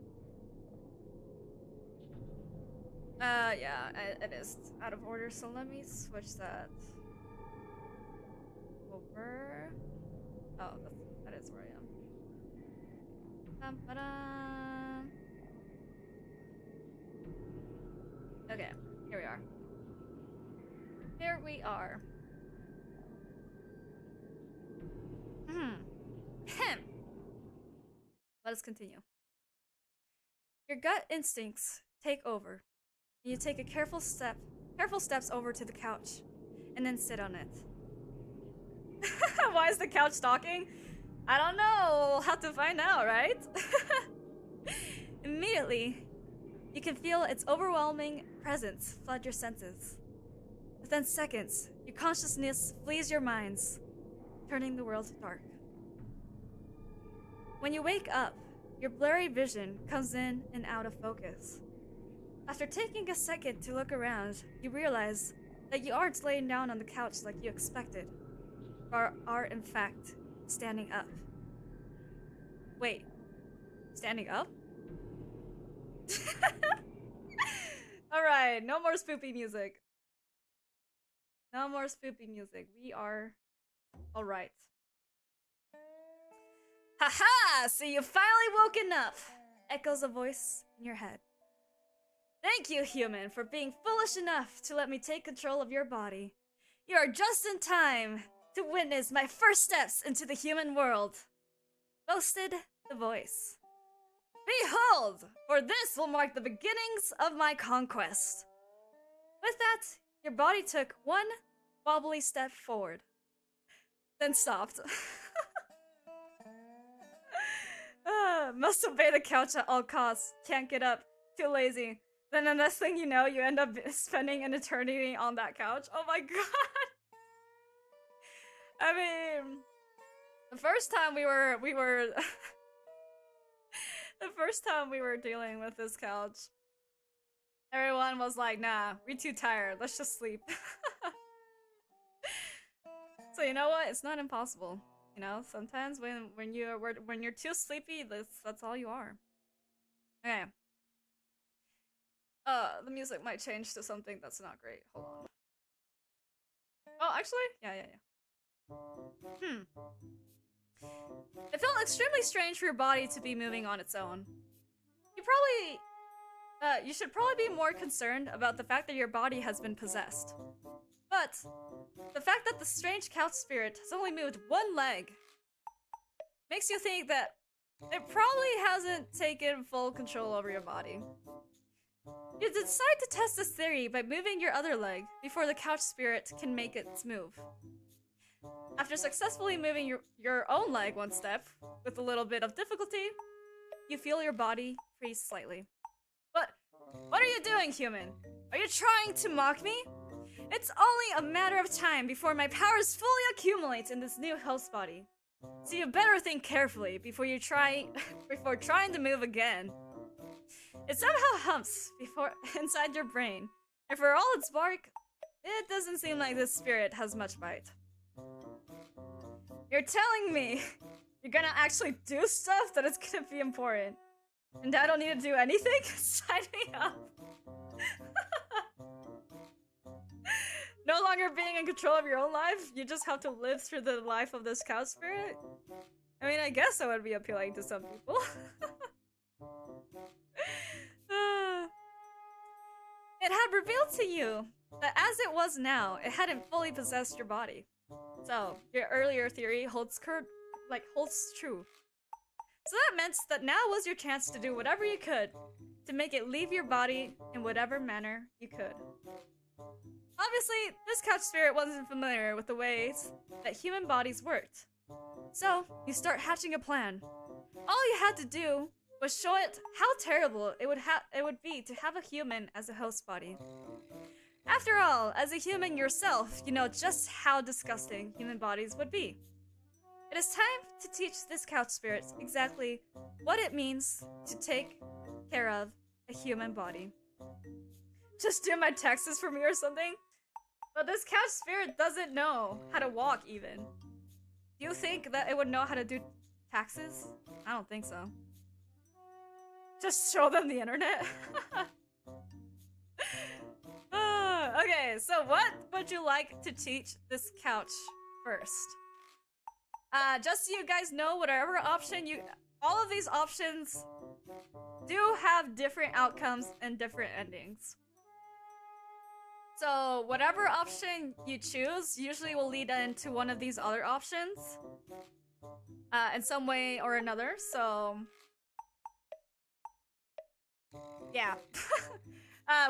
Yeah, it is out of order, so let me switch that over. Oh, that is where I am. Okay, here we are. Here we are. Let us continue. Your gut instincts take over. And you take a careful steps over to the couch, and then sit on it. Why is the couch talking? I don't know. We'll have to find out, right? Immediately, you can feel its overwhelming presence flood your senses. Within seconds, your consciousness flees your minds, turning the world dark. When you wake up, your blurry vision comes in and out of focus. After taking a second to look around, you realize that you aren't laying down on the couch like you expected, but are in fact standing up. Wait, standing up? Alright, no more spoopy music. No more spoopy music. We are alright. Haha! So you finally woken up! Echoes a voice in your head. Thank you, human, for being foolish enough to let me take control of your body. You are just in time to witness my first steps into the human world. Boasted the voice. Behold! For this will mark the beginnings of my conquest. With that, your body took one wobbly step forward, then stopped. Must obey the couch at all costs. Can't get up. Too lazy. Then the next thing you know, you end up spending an eternity on that couch. Oh my god! I mean, the first time we were the first time we were dealing with this couch, everyone was like, nah, we're too tired, let's just sleep. So you know what? It's not impossible. You know, sometimes when you're too sleepy, that's all you are. Okay. The music might change to something that's not great. Hold on. Oh, actually? Yeah. It felt extremely strange for your body to be moving on its own. You should probably be more concerned about the fact that your body has been possessed. But the fact that the strange couch spirit has only moved one leg makes you think that it probably hasn't taken full control over your body. You decide to test this theory by moving your other leg before the couch spirit can make its move. After successfully moving your own leg one step, with a little bit of difficulty, you feel your body freeze slightly. But what are you doing, human? Are you trying to mock me? It's only a matter of time before my powers fully accumulate in this new host body. So you better think carefully before trying to move again. It somehow humps inside your brain, and for all its bark, it doesn't seem like this spirit has much bite. You're telling me you're gonna actually do stuff that is gonna be important, and I don't need to do anything? Sign me up. No longer being in control of your own life, you just have to live through the life of this couch spirit? I mean, I guess that would be appealing to some people. It had revealed to you that as it was now, it hadn't fully possessed your body. So, your earlier theory holds true. So that meant that now was your chance to do whatever you could to make it leave your body in whatever manner you could. Obviously, this couch spirit wasn't familiar with the ways that human bodies worked. So, you start hatching a plan. All you had to do was show it how terrible it would be to have a human as a host body. After all, as a human yourself, you know just how disgusting human bodies would be. It is time to teach this couch spirit exactly what it means to take care of a human body. Just do my taxes for me or something? But this couch spirit doesn't know how to walk even. Do you think that it would know how to do taxes? I don't think so. Just show them the internet? Okay, so what would you like to teach this couch first? Just so you guys know, whatever option all of these options do have different outcomes and different endings. So whatever option you choose usually will lead into one of these other options in some way or another. So Yeah.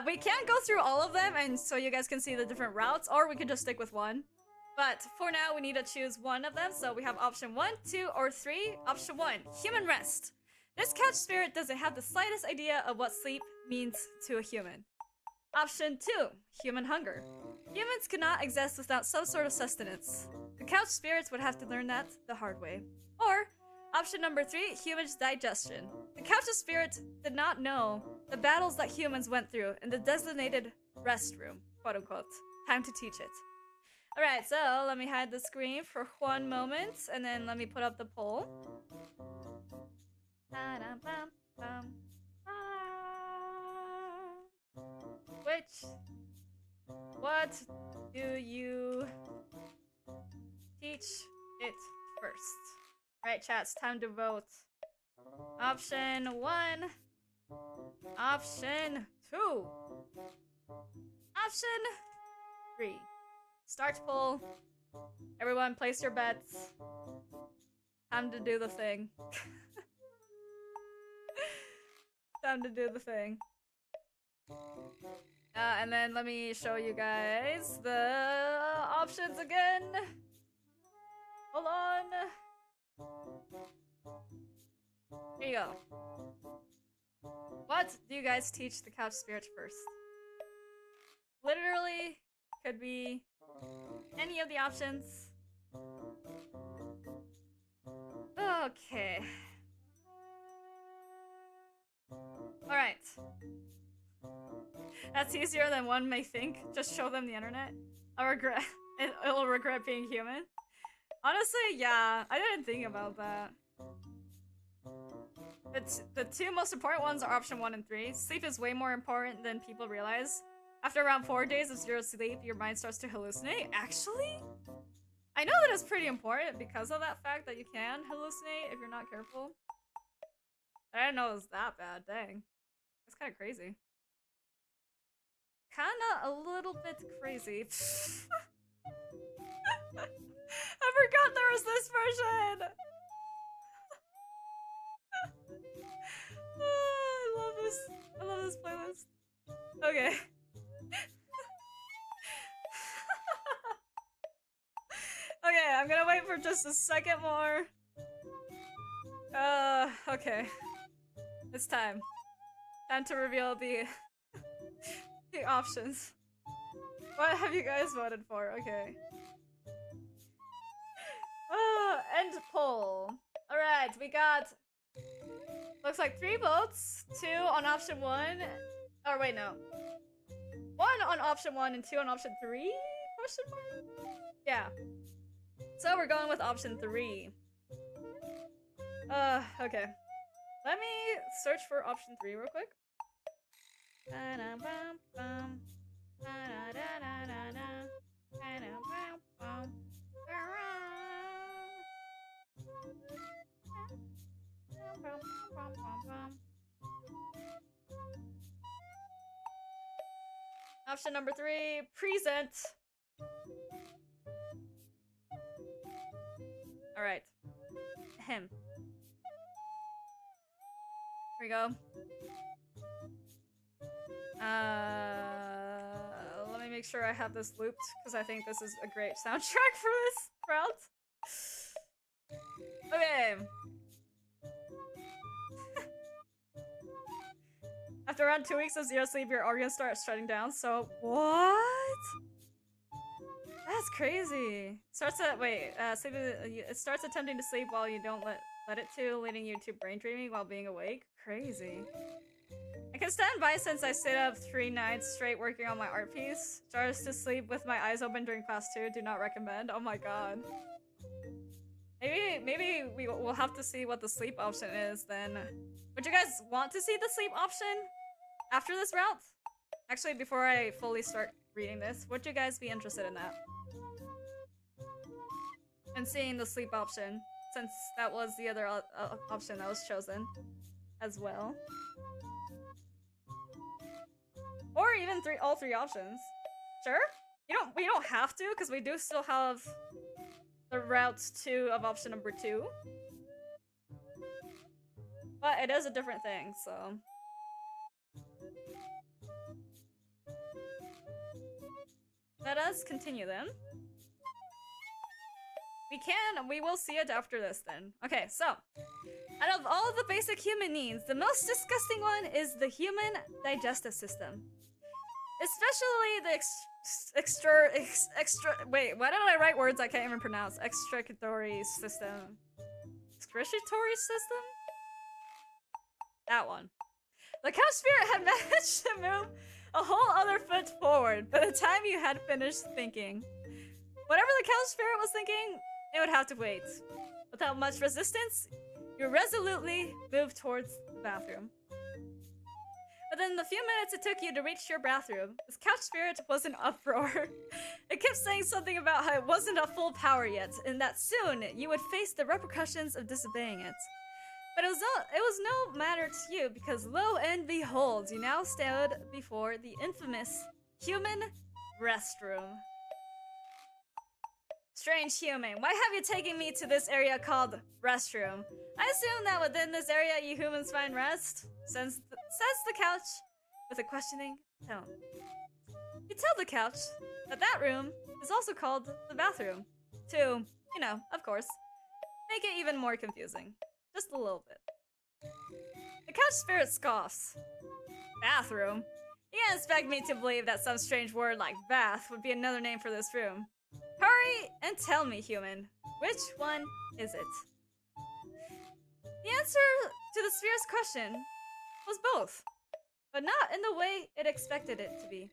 We can go through all of them and so you guys can see the different routes, or we could just stick with one. But for now, we need to choose one of them. So we have option 1, 2, or 3. Option 1, human rest. This couch spirit doesn't have the slightest idea of what sleep means to a human. Option 2, human hunger. Humans cannot exist without some sort of sustenance. The couch spirits would have to learn that the hard way. Or option number 3, human's digestion. The couch's spirit did not know the battles that humans went through in the designated rest room, quote unquote. Time to teach it. Alright, so let me hide the screen for one moment, and then let me put up the poll. What do you teach it first? Right, chat, it's time to vote. Option 1. Option 2. Option 3. Start poll. Everyone, place your bets. Time to do the thing. Time to do the thing. And then let me show you guys the options again. Hold on. Here you go. What do you guys teach the couch spirits first? Literally, could be any of the options. Okay. Alright. That's easier than one may think. Just show them the internet. It'll regret being human. Honestly, yeah, I didn't think about that. The two most important ones are option 1 and 3. Sleep is way more important than people realize. After around 4 days of zero sleep, your mind starts to hallucinate. Actually? I know that it's pretty important because of that fact that you can hallucinate if you're not careful. I didn't know it was that bad, dang. That's kind of crazy. Kinda a little bit crazy. I forgot there was this version! I love this playlist. Okay. Okay, I'm gonna wait for just a second more. Okay. It's time. Time to reveal the the options. What have you guys voted for? Okay. End poll. Alright, we got looks like 3 votes. 2 on option 1. Or wait, no. 1 on option 1 and 2 on option 3? Question mark? Yeah. So we're going with option 3. Okay. Let me search for option 3 real quick. Option number 3, present. Alright. Him. Here we go. Let me make sure I have this looped, because I think this is a great soundtrack for this route. Okay. After around 2 weeks of zero sleep, your organs start shutting down, so what? That's crazy. Starts at sleep. It starts attempting to sleep while you don't let it to, leading you to brain dreaming while being awake. Crazy. I can stand by since I stayed up 3 nights straight working on my art piece. Jars to sleep with my eyes open during class 2. Do not recommend. Oh my god. Maybe we'll have to see what the sleep option is then. Would you guys want to see the sleep option after this route? Actually, before I fully start reading this, would you guys be interested in that? And seeing the sleep option, since that was the other option that was chosen as well. Or even all three options. Sure? We don't have to, because we do still have the routes 2 of option number 2. But it is a different thing, so Let us continue then. We will see it after this then. Okay, so. Out of all the basic human needs, the most disgusting one is the human digestive system. Especially the extra wait, why did I write words I can't even pronounce? Excretory system. Excretory system? That one. The couch spirit had managed to move a whole other foot forward by the time you had finished thinking. Whatever the couch spirit was thinking, it would have to wait. Without much resistance, you resolutely moved towards the bathroom. But in the few minutes it took you to reach your bathroom, this couch spirit was in uproar. It kept saying something about how it wasn't at full power yet, and that soon you would face the repercussions of disobeying it. But it was no matter to you, because lo and behold, you now stood before the infamous human restroom. Strange human, why have you taken me to this area called restroom? I assume that within this area you humans find rest? Says the couch with a questioning tone. You tell the couch that that room is also called the bathroom. To, you know, of course, make it even more confusing. Just a little bit. The couch spirit scoffs. Bathroom? You can't expect me to believe that some strange word like bath would be another name for this room. Hurry and tell me, human, which one is it? The answer to the sphere's question was both, but not in the way it expected it to be.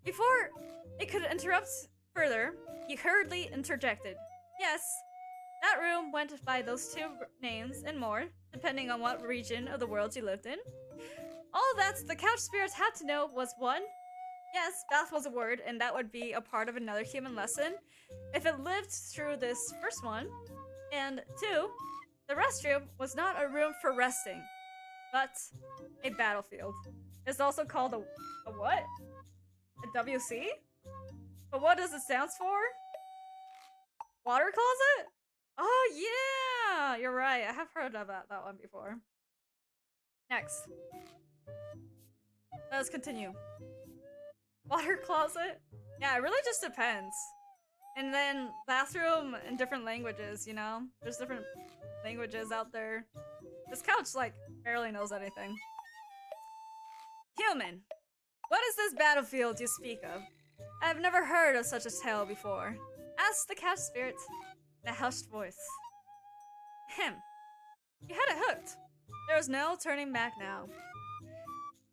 Before it could interrupt further, he hurriedly interjected. Yes, that room went by those two names and more, depending on what region of the world you lived in. All that the couch spirits had to know was one, yes, bath was a word, and that would be a part of another human lesson if it lived through this first one. And two, the restroom was not a room for resting, but a battlefield. It's also called a what? A WC? But what does it stand for? Water closet? Oh yeah! You're right, I have heard about that one before. Next. Let's continue. Water closet? Yeah, it really just depends. And then bathroom in different languages, you know? There's different languages out there. This couch, like, barely knows anything. Human, what is this battlefield you speak of? I have never heard of such a tale before. Asked the couch spirit in a hushed voice. Ahem. You had it hooked. There was no turning back now.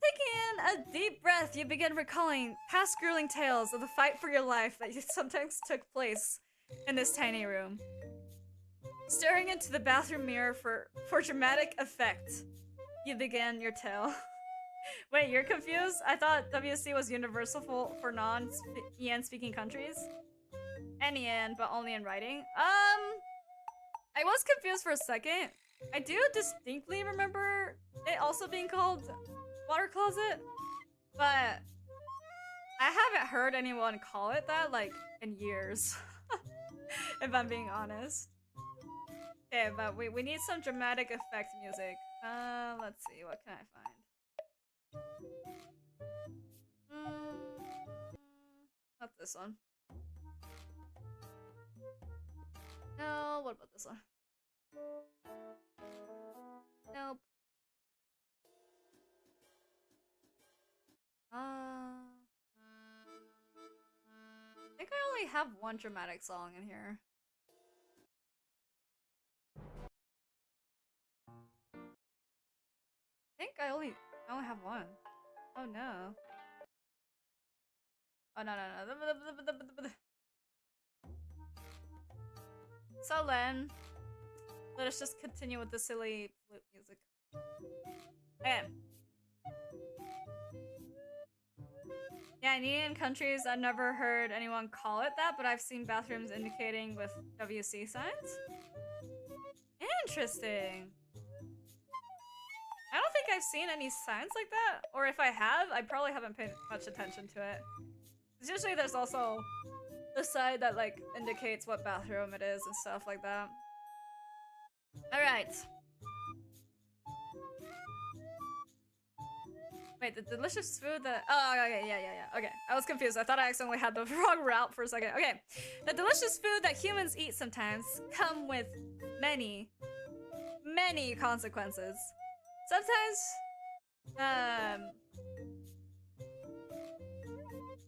Taking in a deep breath, you begin recalling past grueling tales of the fight for your life that sometimes took place in this tiny room. Staring into the bathroom mirror for dramatic effect, you began your tale. Wait, you're confused? I thought WC was universal for non-EN speaking countries. And EN, but only in writing. I was confused for a second. I do distinctly remember it also being called water closet, but I haven't heard anyone call it that, like, in years. If I'm being honest. Okay, but we need some dramatic effect music. Let's see, what can I find? Not this one. No, what about this one? Nope. I think I only have one dramatic song in here. I think I only have one. Oh no. Oh no. So then, let us just continue with the silly flute music. Okay. Yeah, in Indian countries, I've never heard anyone call it that, but I've seen bathrooms indicating with WC signs. Interesting. I don't think I've seen any signs like that, or if I have, I probably haven't paid much attention to it. Because usually there's also the side that, like, indicates what bathroom it is and stuff like that. Alright. Wait, the delicious food that... Oh, okay, yeah. Okay, I was confused. I thought I accidentally had the wrong route for a second. Okay, the delicious food that humans eat sometimes come with many consequences. Sometimes,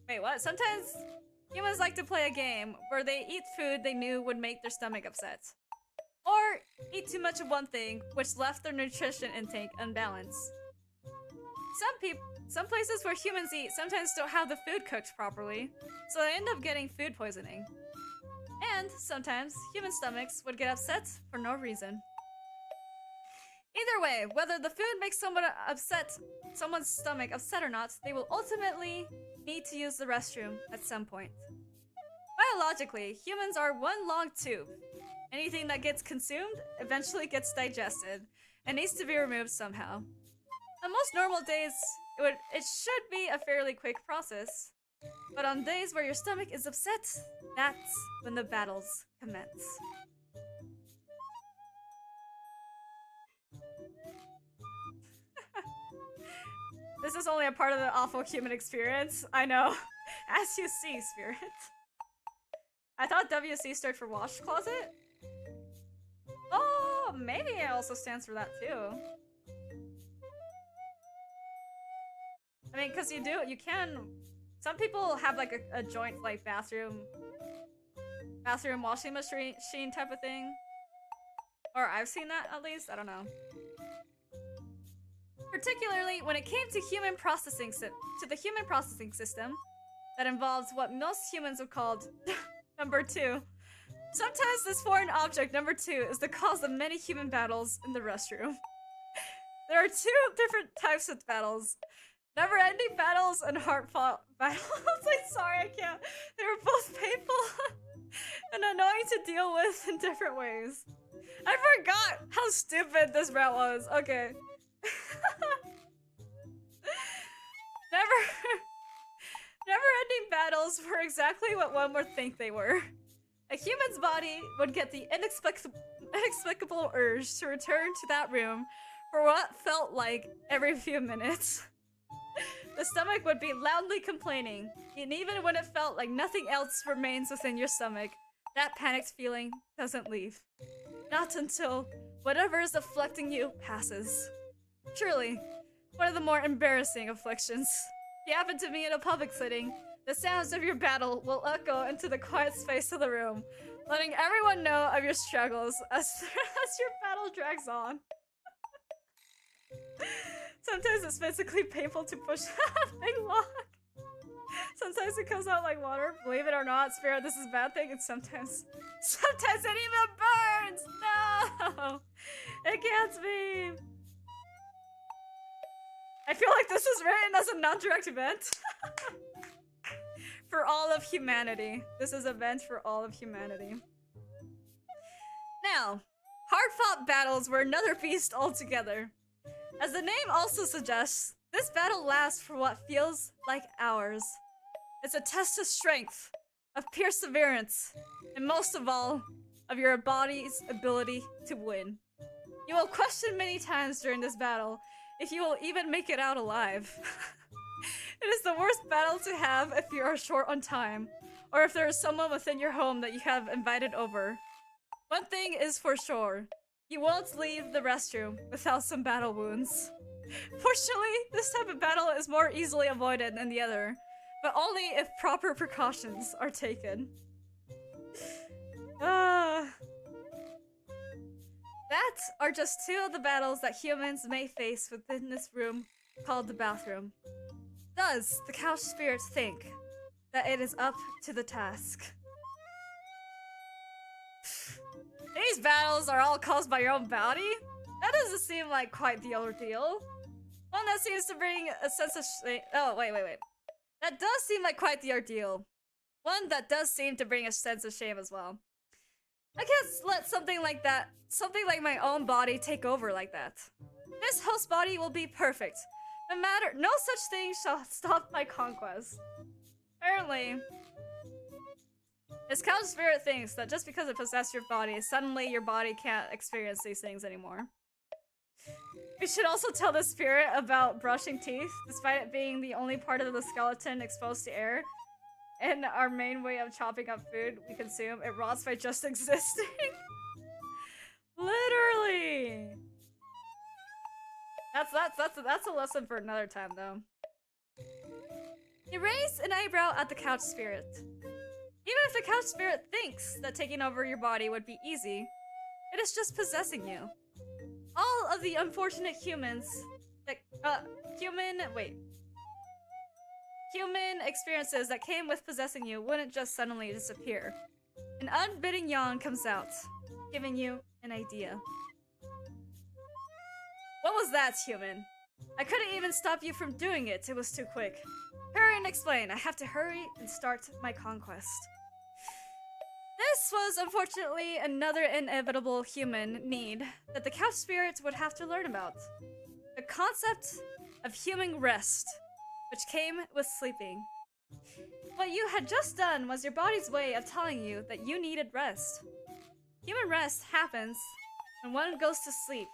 wait, what? Sometimes humans like to play a game where they eat food they knew would make their stomach upset. Or eat too much of one thing, which left their nutrition intake unbalanced. Some places where humans eat sometimes don't have the food cooked properly, so they end up getting food poisoning. And sometimes human stomachs would get upset for no reason. Either way, whether the food makes someone's stomach upset or not, they will ultimately need to use the restroom at some point. Biologically, humans are one long tube. Anything that gets consumed eventually gets digested and needs to be removed somehow. On most normal days, it should be a fairly quick process. But on days where your stomach is upset, that's when the battles commence. This is only a part of the awful human experience. I know. As you see, Spirit. I thought WC stood for wash closet. Oh, maybe it also stands for that too. I mean, because you can... Some people have like a joint like bathroom washing machine type of thing. Or I've seen that at least, I don't know. Particularly when it came to the human processing system that involves what most humans have called number 2. Sometimes this foreign object, number 2, is the cause of many human battles in the restroom. There are 2 different types of battles. Never-ending battles and heartfelt battles. I'm sorry, I can't. They were both painful and annoying to deal with in different ways. I forgot how stupid this route was. Okay. Never-ending battles were exactly what one would think they were. A human's body would get the inexplicable urge to return to that room for what felt like every few minutes. The stomach would be loudly complaining, and even when it felt like nothing else remains within your stomach, that panicked feeling doesn't leave. Not until whatever is afflicting you passes. Truly, one of the more embarrassing afflictions. If it happened to me in a public setting, the sounds of your battle will echo into the quiet space of the room, letting everyone know of your struggles as your battle drags on. Sometimes it's physically painful to push a big lock. Sometimes it comes out like water. Believe it or not, Spirit, this is a bad thing. And sometimes it even burns! No! It can't be! I feel like this is written as a non-direct event. For all of humanity. This is an event for all of humanity. Now, hard-fought battles were another beast altogether. As the name also suggests, this battle lasts for what feels like hours. It's a test of strength, of perseverance, and most of all, of your body's ability to win. You will question many times during this battle if you will even make it out alive. It is the worst battle to have if you are short on time, or if there is someone within your home that you have invited over. One thing is for sure. You won't leave the restroom without some battle wounds. Fortunately, this type of battle is more easily avoided than the other, but only if proper precautions are taken. That are just 2 of the battles that humans may face within this room called the bathroom. Does the couch spirit think that it is up to the task? These battles are all caused by your own body? That doesn't seem like quite the ordeal. One that seems to bring a sense of shame. Oh, wait. That does seem like quite the ordeal. One that does seem to bring a sense of shame as well. I can't let something like my own body take over like that. This host body will be perfect. No such thing shall stop my conquest. Apparently, this couch spirit thinks that just because it possessed your body, suddenly your body can't experience these things anymore. We should also tell the spirit about brushing teeth, despite it being the only part of the skeleton exposed to air. And our main way of chopping up food we consume, it rots by just existing. Literally. That's a lesson for another time, though. You raise an eyebrow at the couch spirit. Even if the couch spirit thinks that taking over your body would be easy, it is just possessing you. All of the unfortunate humans that human experiences that came with possessing you wouldn't just suddenly disappear. An unbidden yawn comes out, giving you an idea. What was that, human? I couldn't even stop you from doing it. It was too quick. Hurry and explain. I have to hurry and start my conquest. This was unfortunately another inevitable human need that the couch spirit would have to learn about. The concept of human rest, which came with sleeping. What you had just done was your body's way of telling you that you needed rest. Human rest happens when one goes to sleep,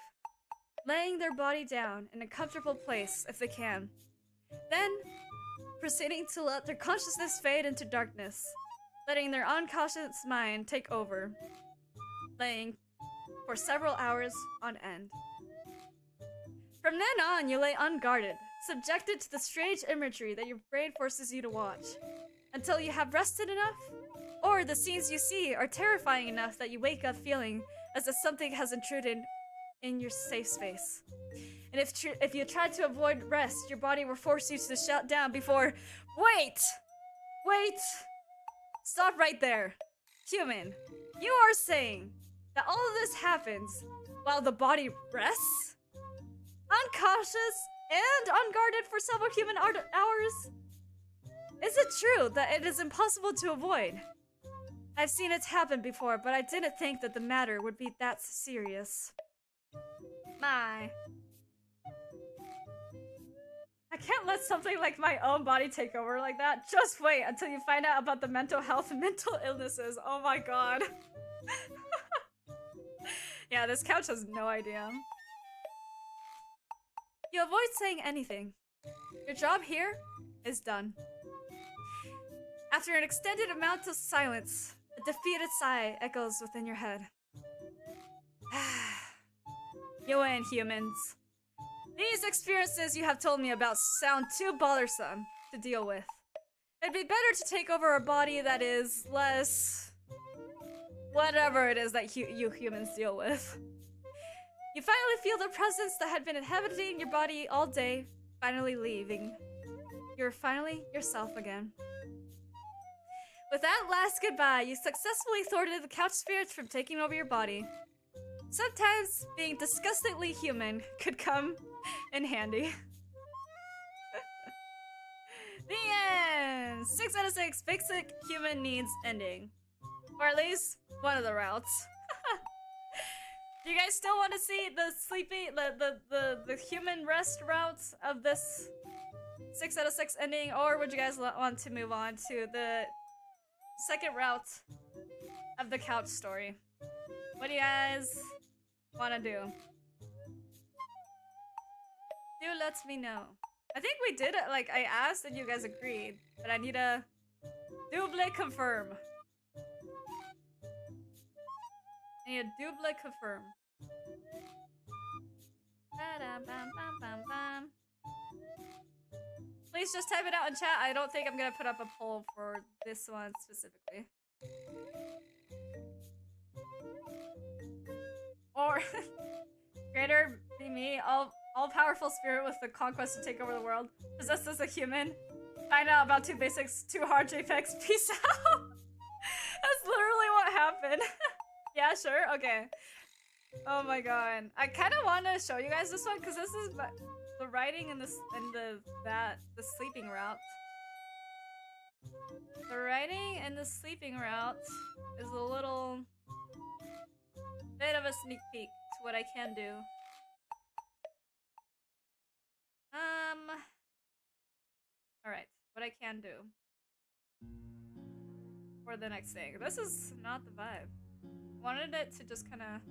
laying their body down in a comfortable place if they can, then proceeding to let their consciousness fade into darkness, letting their unconscious mind take over, laying for several hours on end. From then on, you lay unguarded, subjected to the strange imagery that your brain forces you to watch, until you have rested enough, or the scenes you see are terrifying enough that you wake up feeling as if something has intruded in your safe space. And if you try to avoid rest, your body will force you to shut down before— Wait! Stop right there. Human, you are saying that all of this happens while the body rests? Unconscious and unguarded for several human hours? Is it true that it is impossible to avoid? I've seen it happen before, but I didn't think that the matter would be that serious. My. I can't let something like my own body take over like that. Just wait until you find out about the mental health and mental illnesses. Oh my god. Yeah, this couch has no idea. You avoid saying anything. Your job here is done. After an extended amount of silence, a defeated sigh echoes within your head. You win, humans. These experiences you have told me about sound too bothersome to deal with. It'd be better to take over a body that is less— whatever it is that you humans deal with. You finally feel the presence that had been inhabiting your body all day, finally leaving. You're finally yourself again. With that last goodbye, you successfully thwarted the couch spirits from taking over your body. Sometimes being disgustingly human could come in handy. The end! 6 out of 6 basic human needs ending. Or at least one of the routes. Do you guys still want to see the the human rest routes of this 6 out of 6 ending, or would you guys want to move on to the second route of the couch story? What do you guys want to do? Do let me know. I think we did it, like, I asked and you guys agreed, but I need to double confirm. I need to double confirm. Please just type it out in chat. I don't think I'm gonna put up a poll for this one specifically. Or greater be me, all-powerful spirit with the conquest to take over the world, possessed as a human. Find out about 2 basics, 2 hard JPEGs. Peace out. That's literally what happened. Yeah, sure. Okay. Oh my god. I kind of want to show you guys this one because this is the writing and the sleeping route. The writing and the sleeping route is a little bit of a sneak peek to what I can do. Alright, what I can do for the next thing. This is not the vibe. Wanted it to just kind of...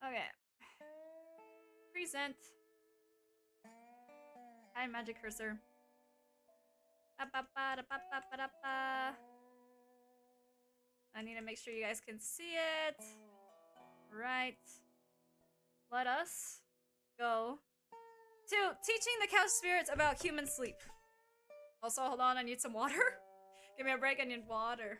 Okay. Present. Hi, magic cursor. I need to make sure you guys can see it. Right. Let us go to teaching the couch spirits about human sleep. Also, hold on, I need some water. Give me a break, I need water.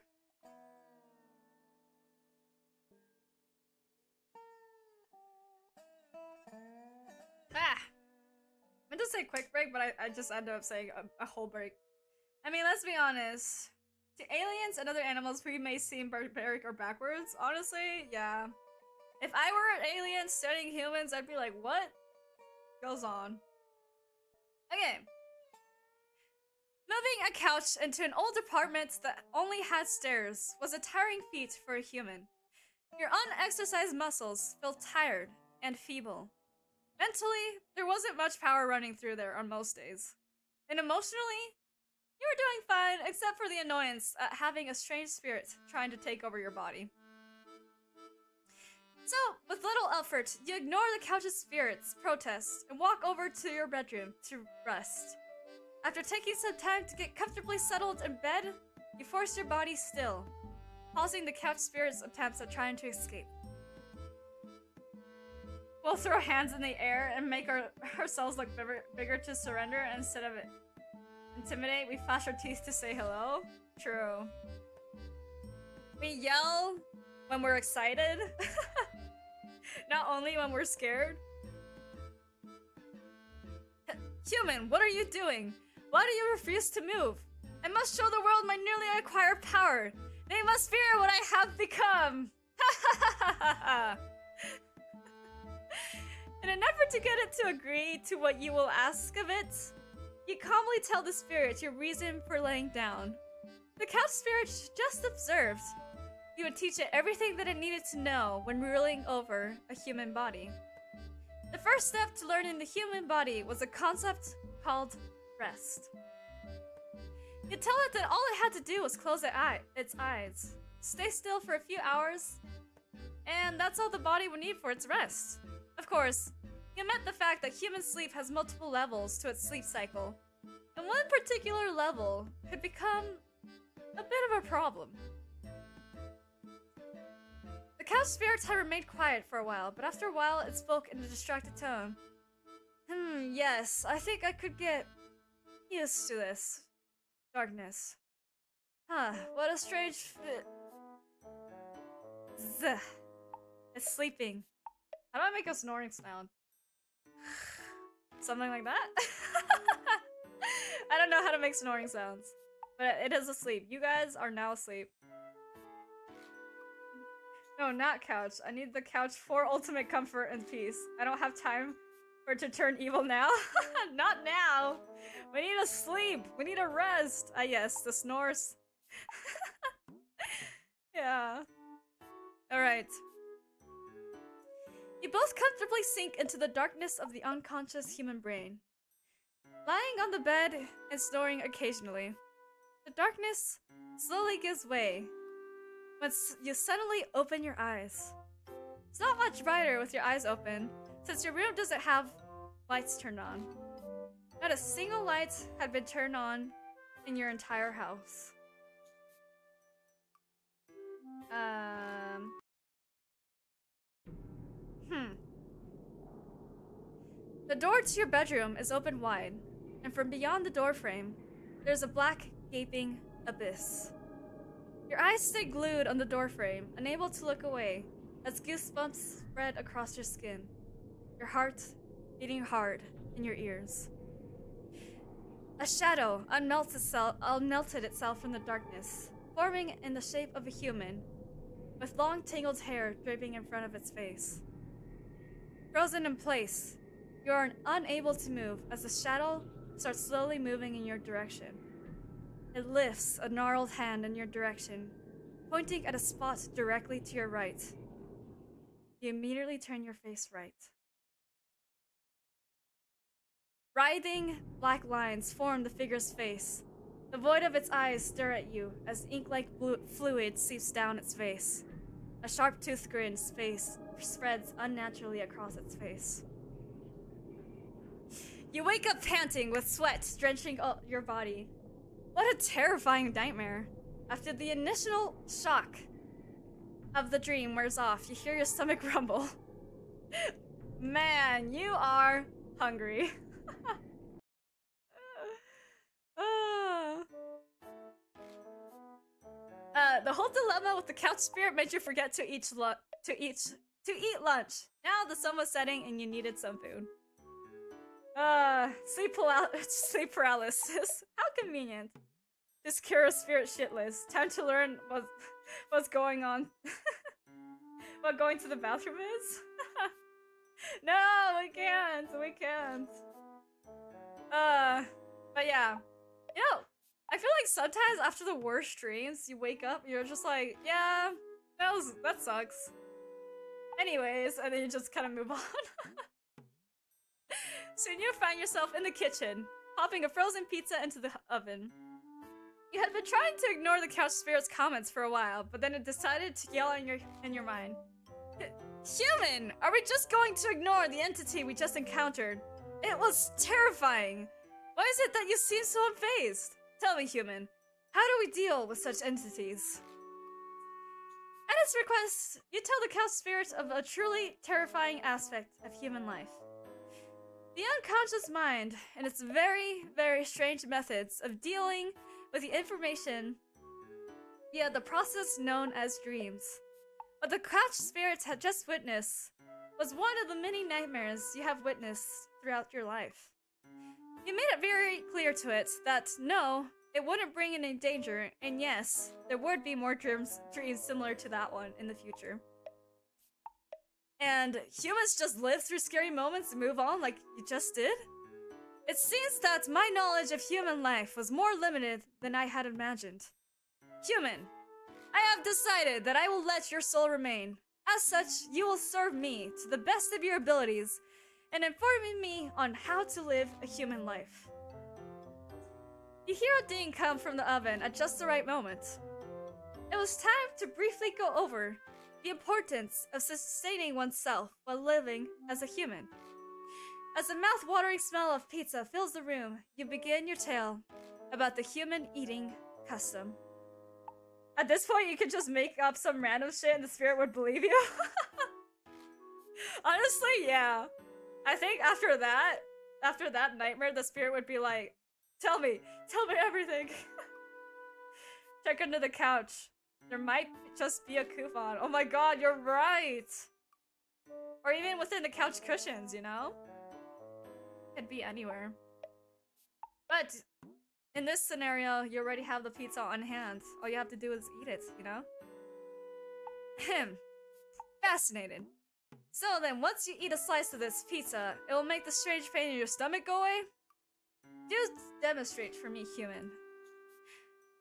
Ah! I meant to say quick break, but I just ended up saying a whole break. I mean, let's be honest. To aliens and other animals, we may seem barbaric or backwards. Honestly, yeah. If I were an alien studying humans, I'd be like, what goes on? Okay. Moving a couch into an old apartment that only had stairs was a tiring feat for a human. Your unexercised muscles felt tired and feeble. Mentally, there wasn't much power running through there on most days. And emotionally, you were doing fine except for the annoyance at having a strange spirit trying to take over your body. So, with little effort, you ignore the couch's spirits' protests and walk over to your bedroom to rest. After taking some time to get comfortably settled in bed, you force your body still, pausing the couch spirit's attempts at trying to escape. We'll throw hands in the air and make ourselves look bigger to surrender, and instead of intimidate, we flash our teeth to say hello. True. We yell when we're excited. Not only when we're scared. Human, what are you doing? Why do you refuse to move? I must show the world my newly acquired power. They must fear what I have become. In an effort to get it to agree to what you will ask of it, you calmly tell the spirit your reason for laying down. The couch spirit just observed. You would teach it everything that it needed to know when ruling over a human body. The first step to learning the human body was a concept called rest. You tell it that all it had to do was close its eyes, stay still for a few hours, and that's all the body would need for its rest. Of course, you meant the fact that human sleep has multiple levels to its sleep cycle, and one particular level could become a bit of a problem. The couch spirit had remained quiet for a while, but after a while it spoke in a distracted tone. Yes, I think I could get used to this. Darkness. What a strange fit. Zah. It's sleeping. How do I make a snoring sound? Something like that? I don't know how to make snoring sounds. But it is asleep. You guys are now asleep. No, not couch. I need the couch for ultimate comfort and peace. I don't have time for it to turn evil now. Not now. We need to sleep. We need to rest. Ah, yes, the snores. Yeah. Alright. You both comfortably sink into the darkness of the unconscious human brain. Lying on the bed and snoring occasionally. The darkness slowly gives way when you suddenly open your eyes. It's not much brighter with your eyes open, since your room doesn't have lights turned on. Not a single light had been turned on in your entire house. The door to your bedroom is open wide, and from beyond the doorframe, there's a black, gaping abyss. Your eyes stay glued on the doorframe, unable to look away, as goosebumps spread across your skin. Your heart beating hard in your ears. A shadow unmelted itself from the darkness, forming in the shape of a human, with long tangled hair draping in front of its face. Frozen in place, you are unable to move as the shadow starts slowly moving in your direction. It lifts a gnarled hand in your direction, pointing at a spot directly to your right. You immediately turn your face right. Writhing black lines form the figure's face. The void of its eyes stare at you as ink-like fluid seeps down its face. A sharp-toothed grin spreads unnaturally across its face. You wake up panting with sweat drenching your body. What a terrifying nightmare. After the initial shock of the dream wears off, you hear your stomach rumble. Man, you are hungry. The whole dilemma with the couch spirit made you forget to eat lunch. Now the sun was setting and you needed some food. Sleep paralysis. How convenient. Just cure a spirit shitless. Time to learn what's going on. What going to the bathroom is? No, we can't. We can't. But yeah. You know, I feel like sometimes after the worst dreams, you wake up, you're just like, yeah, that sucks. Anyways, and then you just kind of move on. Soon you find yourself in the kitchen, popping a frozen pizza into the oven. You had been trying to ignore the couch spirit's comments for a while, but then it decided to yell in your mind. Human! Are we just going to ignore the entity we just encountered? It was terrifying! Why is it that you seem so unfazed? Tell me, human, how do we deal with such entities? At its request, you tell the couch spirit of a truly terrifying aspect of human life. The unconscious mind and its very, very strange methods of dealing with the information via the process known as dreams. What the couch spirits had just witnessed was one of the many nightmares you have witnessed throughout your life. You made it very clear to it that no, it wouldn't bring any danger, and yes, there would be more dreams similar to that one in the future. And humans just live through scary moments and move on like you just did? It seems that my knowledge of human life was more limited than I had imagined. Human, I have decided that I will let your soul remain. As such, you will serve me to the best of your abilities and informing me on how to live a human life. You hear a ding come from the oven at just the right moment. It was time to briefly go over the importance of sustaining oneself while living as a human. As the mouth-watering smell of pizza fills the room, you begin your tale about the human eating custom. At this point, you could just make up some random shit and the spirit would believe you. Honestly, yeah. I think after that nightmare, the spirit would be like, tell me everything. Check under the couch. There might just be a coupon. Oh my god, you're right! Or even within the couch cushions, you know? Could be anywhere. But in this scenario, you already have the pizza on hand. All you have to do is eat it, you know? Fascinated. So then, once you eat a slice of this pizza, it will make the strange pain in your stomach go away? Do demonstrate for me, human.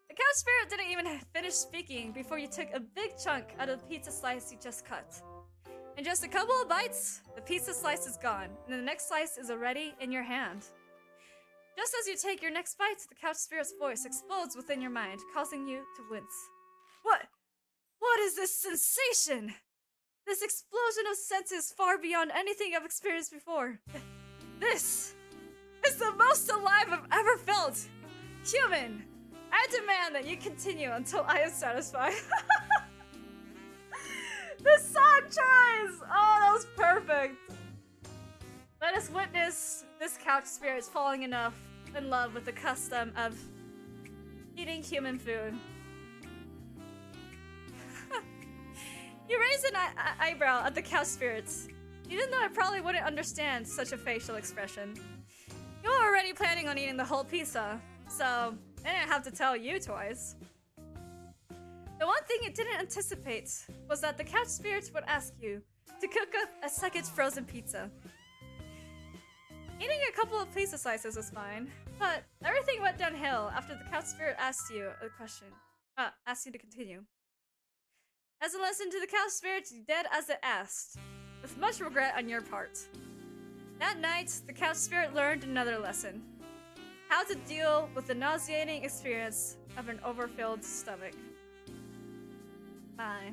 The couch spirit didn't even finish speaking before you took a big chunk out of the pizza slice you just cut. In just a couple of bites, the pizza slice is gone, and the next slice is already in your hand. Just as you take your next bite, the couch spirit's voice explodes within your mind, causing you to wince. What is this sensation? This explosion of senses far beyond anything I've experienced before. This is the most alive I've ever felt. Human, I demand that you continue until I am satisfied. The song choice! Oh, that was perfect. Let us witness this couch spirit's falling in love with the custom of eating human food. You raise an eyebrow at the couch spirits. You didn't know I probably wouldn't understand such a facial expression. You were already planning on eating the whole pizza, so I didn't have to tell you twice. The one thing you didn't anticipate was that the couch spirits would ask you to cook up a second frozen pizza. Eating a couple of pizza slices was fine, but everything went downhill after the couch spirit asked you a question. Asked you to continue. As a lesson to the couch spirits, you did as it asked, with much regret on your part. That night, the couch spirit learned another lesson. How to deal with the nauseating experience of an overfilled stomach. My.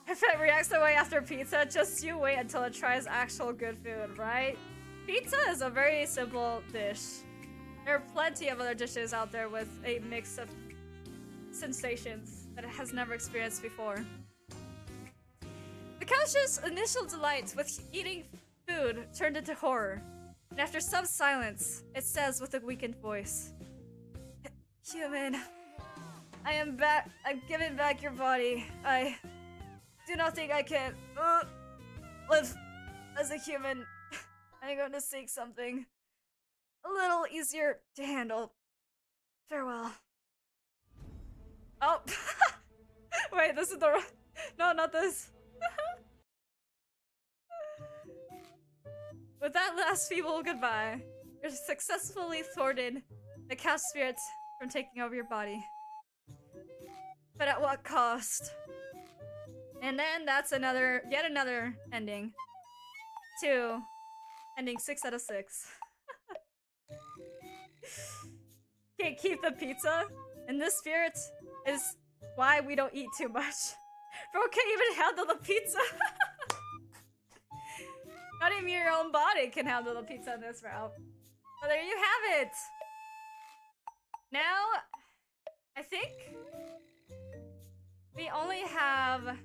If it reacts that way after pizza, just you wait until it tries actual good food, right? Pizza is a very simple dish. There are plenty of other dishes out there with a mix of sensations that it has never experienced before. The couch's initial delight with eating food turned into horror, and after some silence, it says with a weakened voice, "Human, I am back. I'm giving back your body. I do not think I can live as a human. I'm going to seek something a little easier to handle. Farewell." Oh, wait, this is the no, not this. With that last feeble goodbye, you successfully thwarted the couch spirit from taking over your body. But at what cost? And then that's yet another ending. 2. Ending 6 out of 6. Can't keep the pizza? And this spirit is why we don't eat too much. Bro can't even handle the pizza. Not even your own body can handle the pizza in this route. So there you have it. Now, I think we only have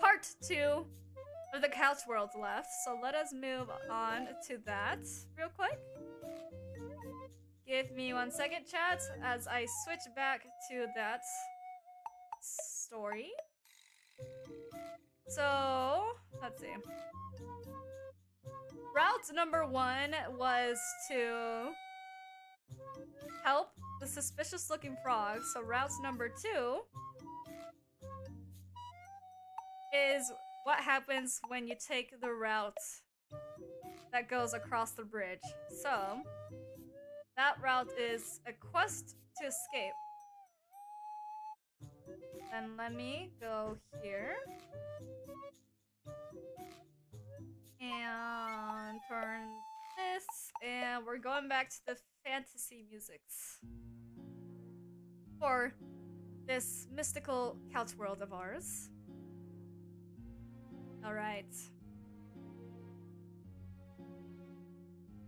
part 2 of the couch world left. So let us move on to that real quick. Give me 1 second, chat, as I switch back to that story. So, let's see. Route number 1 was to help the suspicious looking frog. So route number 2 is what happens when you take the route that goes across the bridge. So that route is a quest to escape. And let me go here. And turn this. And we're going back to the fantasy musics for this mystical couch world of ours. Alright.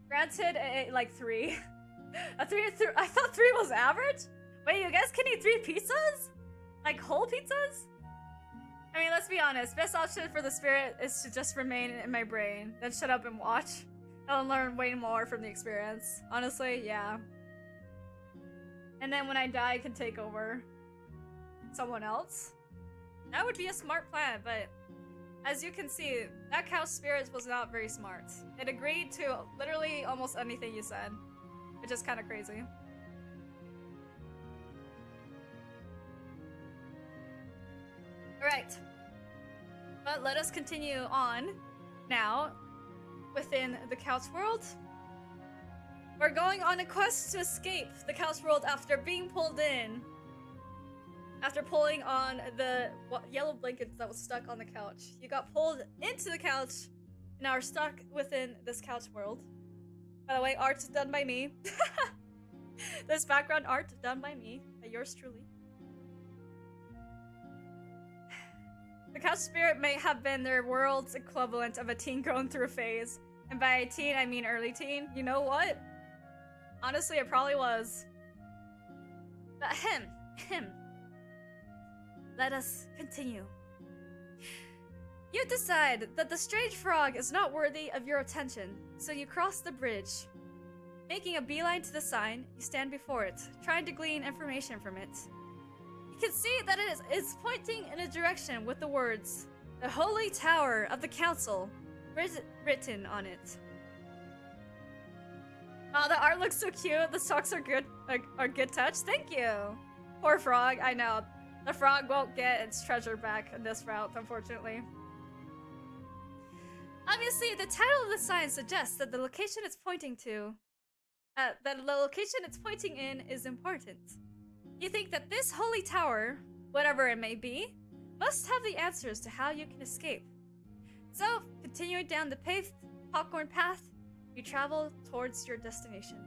Granted, like 3. A 3, I thought 3 was average? Wait, you guys can eat 3 pizzas? Like whole pizzas? I mean, let's be honest. Best option for the spirit is to just remain in my brain, then shut up and watch. I'll learn way more from the experience. Honestly, yeah. And then when I die, I can take over someone else. That would be a smart plan, but as you can see, that couch spirit was not very smart. It agreed to literally almost anything you said, which is kind of crazy. Alright. But let us continue on now within the couch world. We're going on a quest to escape the couch world after being pulled in. After pulling on the yellow blanket that was stuck on the couch. You got pulled into the couch and now are stuck within this couch world. By the way, art's done by me. This background art done by me, by yours truly. The couch spirit may have been their world's equivalent of a teen going through a phase. And by teen, I mean early teen. You know what? Honestly, it probably was. But him. Let us continue. You decide that the strange frog is not worthy of your attention, so you cross the bridge. Making a beeline to the sign, you stand before it, trying to glean information from it. You can see that it is pointing in a direction with the words, "The Holy Tower of the Council," written on it. Oh, the art looks so cute. The socks are good, are good touch. Thank you. Poor frog. I know. The frog won't get its treasure back in this route, unfortunately. Obviously, the title of the sign suggests that the location it's pointing in is important. You think that this holy tower, whatever it may be, must have the answers to how you can escape. So, continuing down the paved popcorn path, you travel towards your destination.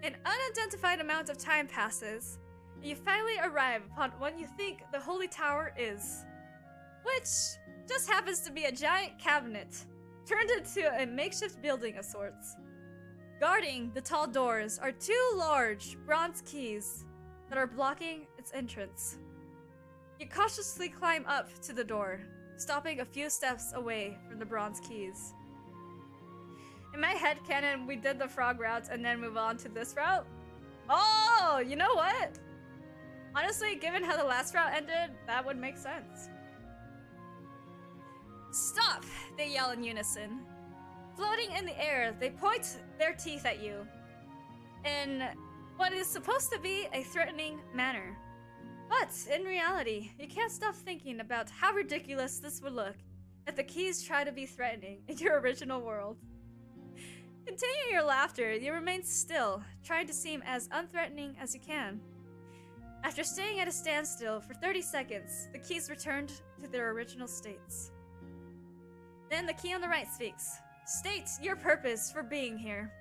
An unidentified amount of time passes, and you finally arrive upon what you think the Holy Tower is, which just happens to be a giant cabinet turned into a makeshift building of sorts. Guarding the tall doors are two large bronze keys that are blocking its entrance. You cautiously climb up to the door, stopping a few steps away from the bronze keys. In my headcanon, we did the frog route and then move on to this route. Oh, you know what? Honestly, given how the last route ended, that would make sense. Stop! They yell in unison. Floating in the air, they point their teeth at you in what is supposed to be a threatening manner. But in reality, you can't stop thinking about how ridiculous this would look if the keys try to be threatening in your original world. Continuing your laughter, you remain still, trying to seem as unthreatening as you can. After staying at a standstill for 30 seconds, the keys returned to their original states. Then the key on the right speaks. State your purpose for being here.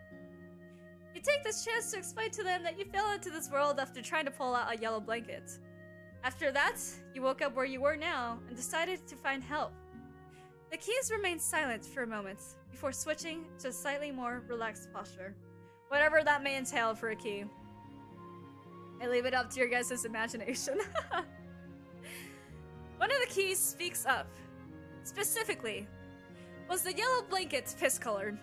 You take this chance to explain to them that you fell into this world after trying to pull out a yellow blanket. After that, you woke up where you were now and decided to find help. The keys remained silent for a moment before switching to a slightly more relaxed posture, whatever that may entail for a key. I leave it up to your guys' imagination. One of the keys speaks up. Specifically, was the yellow blanket piss-colored?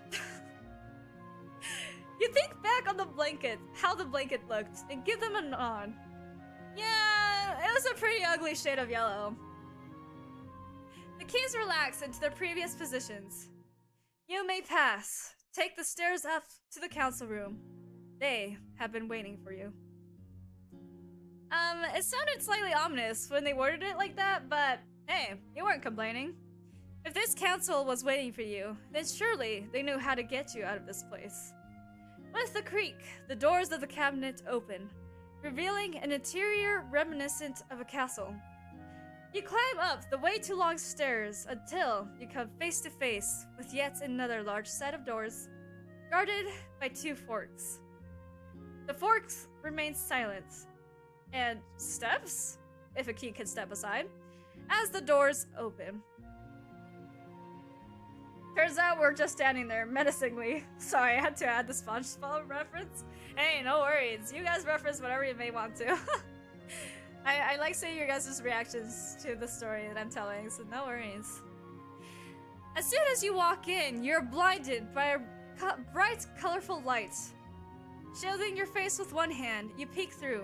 You think back on the blanket, how the blanket looked, and give them a nod. Yeah, it was a pretty ugly shade of yellow. The keys relax into their previous positions. You may pass. Take the stairs up to the council room. They have been waiting for you. It sounded slightly ominous when they worded it like that, but hey, you weren't complaining. If this council was waiting for you, then surely they knew how to get you out of this place. With a creak, the doors of the cabinet open, revealing an interior reminiscent of a castle. You climb up the way too long stairs until you come face to face with yet another large set of doors, guarded by two forks. The forks remain silent, and steps, if a key can step aside, as the doors open. Turns out we're just standing there menacingly. Sorry, I had to add the SpongeBob reference. Hey, no worries. You guys reference whatever you may want to. I like seeing your guys' reactions to the story that I'm telling, so no worries. As soon as you walk in, you're blinded by a bright, colorful light. Shielding your face with one hand, you peek through.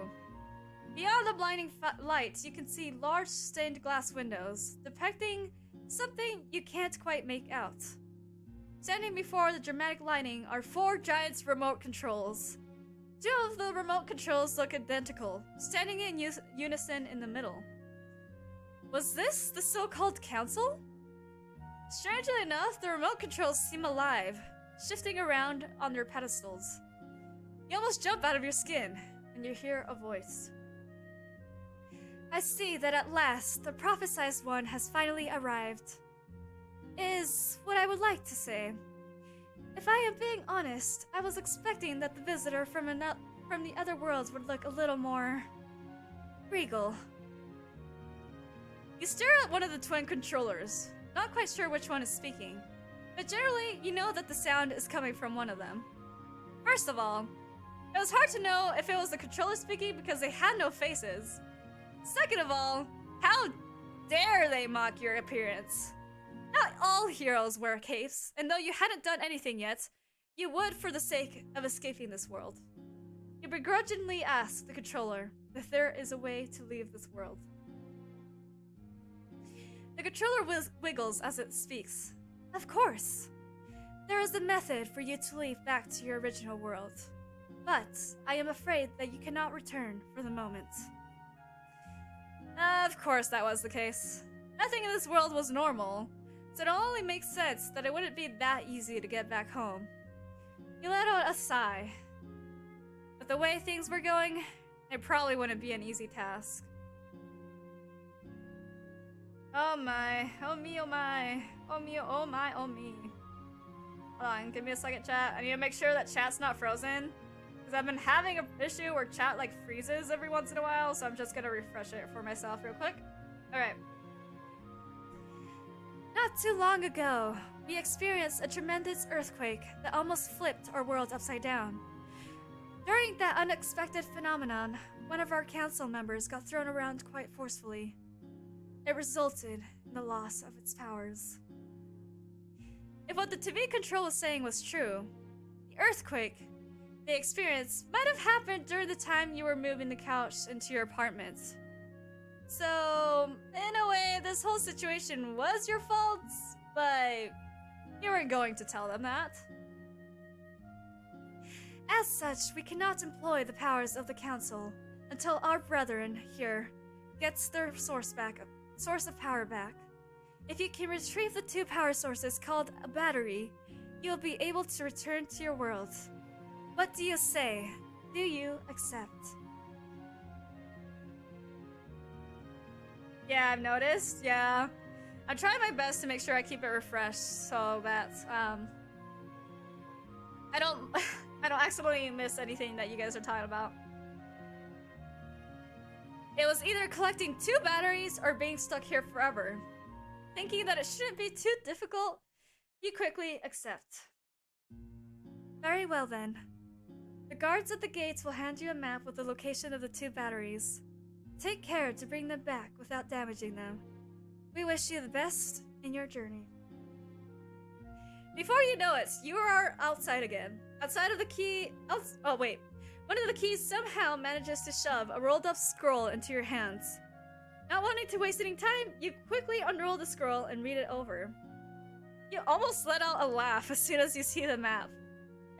Beyond the blinding light, you can see large stained glass windows, depicting something you can't quite make out. Standing before the dramatic lighting are four giant remote controls. Two of the remote controls look identical, standing in unison in the middle. Was this the so-called council? Strangely enough, the remote controls seem alive, shifting around on their pedestals. You almost jump out of your skin, and you hear a voice. I see that at last, the prophesized one has finally arrived. Is what I would like to say. If I am being honest, I was expecting that the visitor from the other worlds would look a little more regal. You stare at one of the twin controllers, not quite sure which one is speaking, but generally you know that the sound is coming from one of them. First of all, it was hard to know if it was the controller speaking because they had no faces. Second of all, how dare they mock your appearance? Not all heroes wear capes, and though you hadn't done anything yet, you would for the sake of escaping this world. You begrudgingly ask the controller if there is a way to leave this world. The controller wiggles as it speaks. Of course. There is a method for you to leave back to your original world, but I am afraid that you cannot return for the moment. Of course that was the case. Nothing in this world was normal, so it only makes sense that it wouldn't be that easy to get back home. You let out a sigh. But the way things were going, it probably wouldn't be an easy task. Oh my, oh me, oh my, oh me, oh my, oh me. Hold on, give me a second, chat. I need to make sure that chat's not frozen. Because I've been having an issue where chat like freezes every once in a while, so I'm just gonna refresh it for myself real quick. Alright. Not too long ago, we experienced a tremendous earthquake that almost flipped our world upside down. During that unexpected phenomenon, one of our council members got thrown around quite forcefully. It resulted in the loss of its powers. If what the TV control was saying was true, the earthquake they experienced might have happened during the time you were moving the couch into your apartment. So, in a way, this whole situation was your fault, but you weren't going to tell them that. As such, we cannot employ the powers of the council until our brethren here gets their source of power back. If you can retrieve the 2 power sources called a battery, you will be able to return to your world. What do you say? Do you accept? Yeah, I've noticed. Yeah. I'm trying my best to make sure I keep it refreshed so that I don't I don't accidentally miss anything that you guys are talking about. It was either collecting 2 batteries or being stuck here forever. Thinking that it shouldn't be too difficult, you quickly accept. Very well then. The guards at the gates will hand you a map with the location of the 2 batteries. Take care to bring them back without damaging them. We wish you the best in your journey. Before you know it, you are outside again. Outside of the key... Oh wait. One of the keys somehow manages to shove a rolled up scroll into your hands. Not wanting to waste any time, you quickly unroll the scroll and read it over. You almost let out a laugh as soon as you see the map.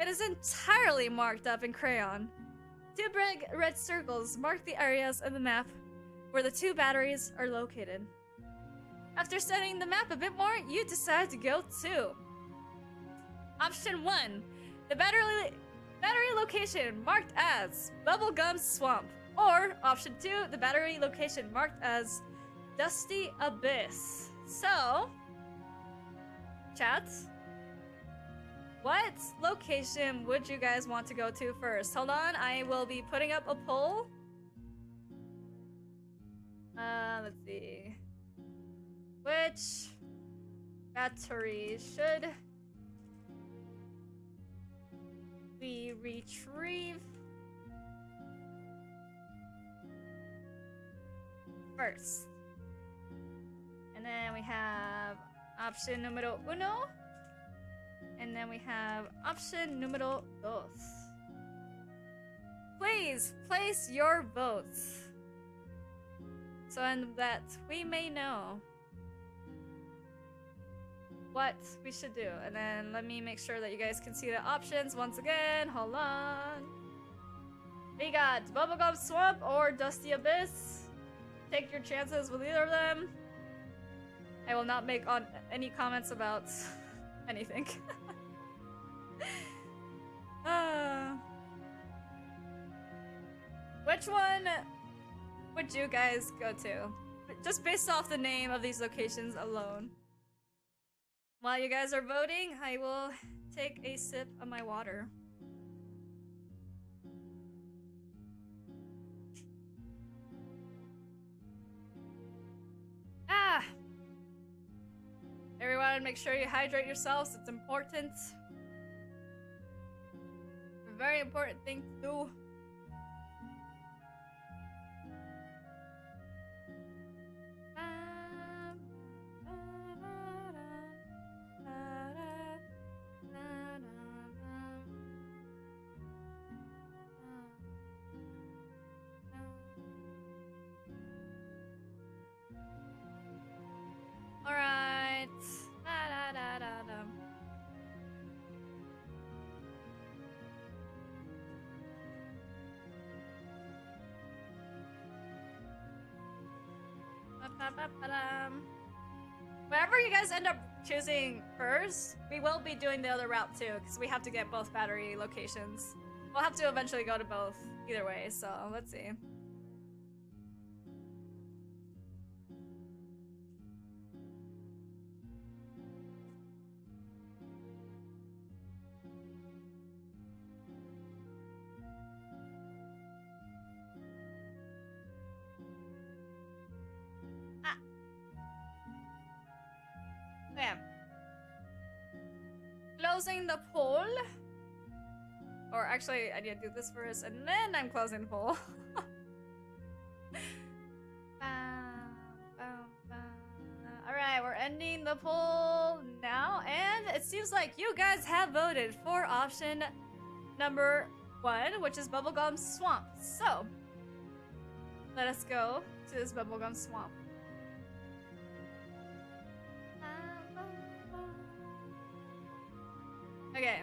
It is entirely marked up in crayon. 2 big red circles mark the areas of the map where the 2 batteries are located. After studying the map a bit more, you decide to go to Option 1. The battery location marked as Bubblegum Swamp. Or Option 2. The battery location marked as Dusty Abyss. So, chat, what location would you guys want to go to first? Hold on, I will be putting up a poll. Let's see. Which battery should we retrieve first? And then we have option numero 1. And then we have option numero 2. Please place your votes so that we may know what we should do. And then let me make sure that you guys can see the options once again. Hold on. We got Bubblegum Swamp or Dusty Abyss. Take your chances with either of them. I will not make on any comments about anything. Which one would you guys go to? Just based off the name of these locations alone. While you guys are voting, I will take a sip of my water. Everyone, make sure you hydrate yourselves. It's important. A very important thing to do. Alright. Whatever you guys end up choosing first, we will be doing the other route too, because we have to get both battery locations. We'll have to eventually go to both either way, so let's see. closing the poll. Or actually, I need to do this first, and then I'm closing the poll. Alright, we're ending the poll now, and it seems like you guys have voted for option number 1, which is Bubblegum Swamp. So, let us go to this Bubblegum Swamp. Okay.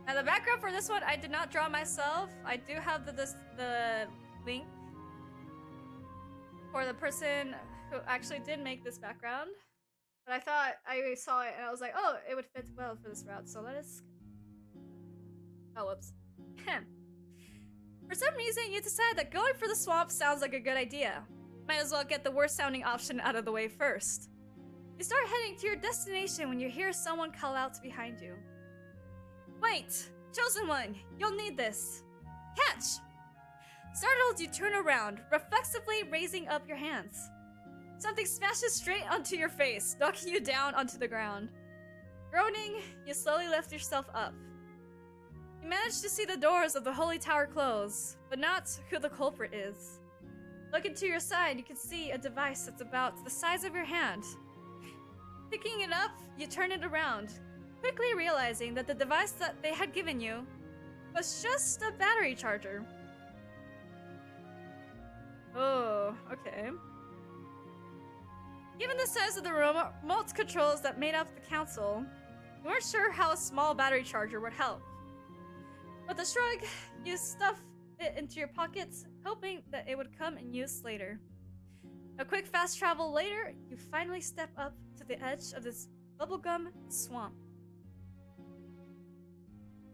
Now the background for this one, I did not draw myself. I do have the link for the person who actually did make this background. But I thought I saw it and I was like, oh, it would fit well for this route. So let us... Oh, whoops. For some reason, you decide that going for the swamp sounds like a good idea. Might as well get the worst sounding option out of the way first. You start heading to your destination when you hear someone call out behind you. Wait! Chosen one! You'll need this! Catch! Startled, you turn around, reflexively raising up your hands. Something smashes straight onto your face, knocking you down onto the ground. Groaning, you slowly lift yourself up. You manage to see the doors of the Holy Tower close, but not who the culprit is. Looking to your side, you can see a device that's about the size of your hand. Picking it up, you turn it around, quickly realizing that the device that they had given you was just a battery charger. Oh, okay. Given the size of the remote controls that made up the council, you weren't sure how a small battery charger would help. With a shrug, you stuff it into your pockets, hoping that it would come in use later. A quick fast travel later, you finally step up to the edge of this bubblegum swamp.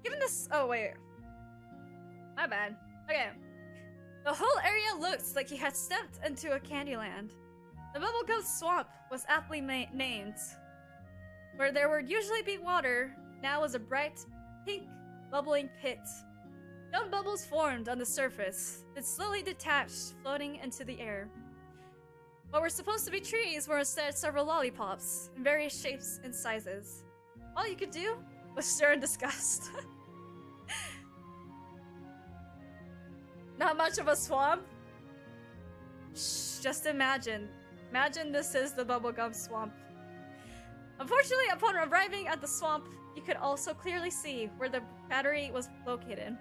Given this... Oh, wait. My bad. Okay. The whole area looks like you had stepped into a Candyland. The bubblegum swamp was aptly named. Where there would usually be water, now was a bright, pink, bubbling pit. Young bubbles formed on the surface, then slowly detached, floating into the air. What were supposed to be trees were instead several lollipops, in various shapes and sizes. All you could do was stare in disgust. Not much of a swamp? Shh, just imagine. Imagine this is the bubblegum swamp. Unfortunately, upon arriving at the swamp, you could also clearly see where the battery was located.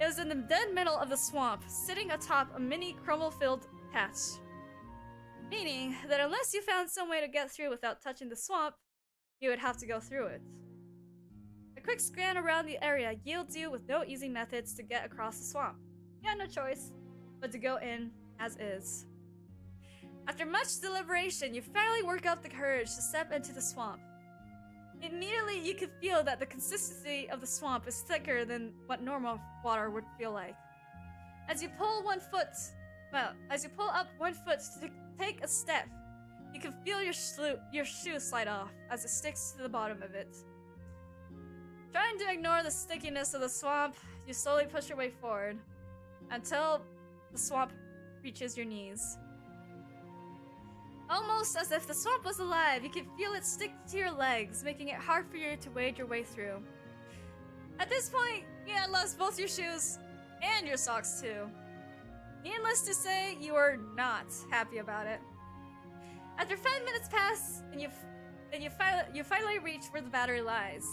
It was in the dead middle of the swamp, sitting atop a mini crumble-filled patch. Meaning that unless you found some way to get through without touching the swamp, you would have to go through it. A quick scan around the area yields you with no easy methods to get across the swamp. You had no choice but to go in as is. After much deliberation, you finally work up the courage to step into the swamp. Immediately, you can feel that the consistency of the swamp is thicker than what normal water would feel like. As you pull up 1 foot to take a step, you can feel your shoe slide off as it sticks to the bottom of it. Trying to ignore the stickiness of the swamp, you slowly push your way forward until the swamp reaches your knees. Almost as if the swamp was alive, you can feel it stick to your legs, making it hard for you to wade your way through. At this point, you had lost both your shoes and your socks too. Needless to say, you are not happy about it. After 5 minutes pass, and you finally reach where the battery lies.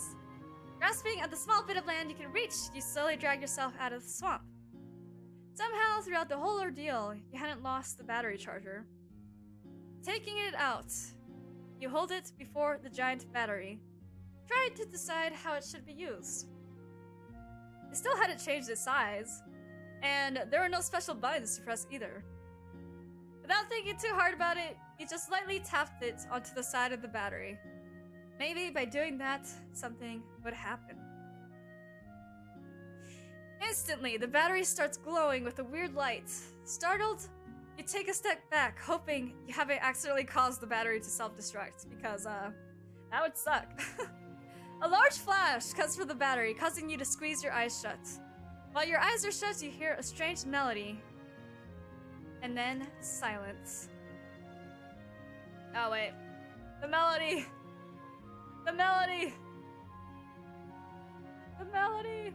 Grasping at the small bit of land you can reach, you slowly drag yourself out of the swamp. Somehow, throughout the whole ordeal, you hadn't lost the battery charger. Taking it out, you hold it before the giant battery, trying to decide how it should be used. It still hadn't changed its size, and there were no special buttons to press either. Without thinking too hard about it, you just lightly tapped it onto the side of the battery. Maybe by doing that, something would happen. Instantly, the battery starts glowing with a weird light. Startled, you take a step back, hoping you haven't accidentally caused the battery to self-destruct, because, that would suck. A large flash cuts through the battery, causing you to squeeze your eyes shut. While your eyes are shut, you hear a strange melody. And then, silence. Oh, wait. The melody! The melody! melody.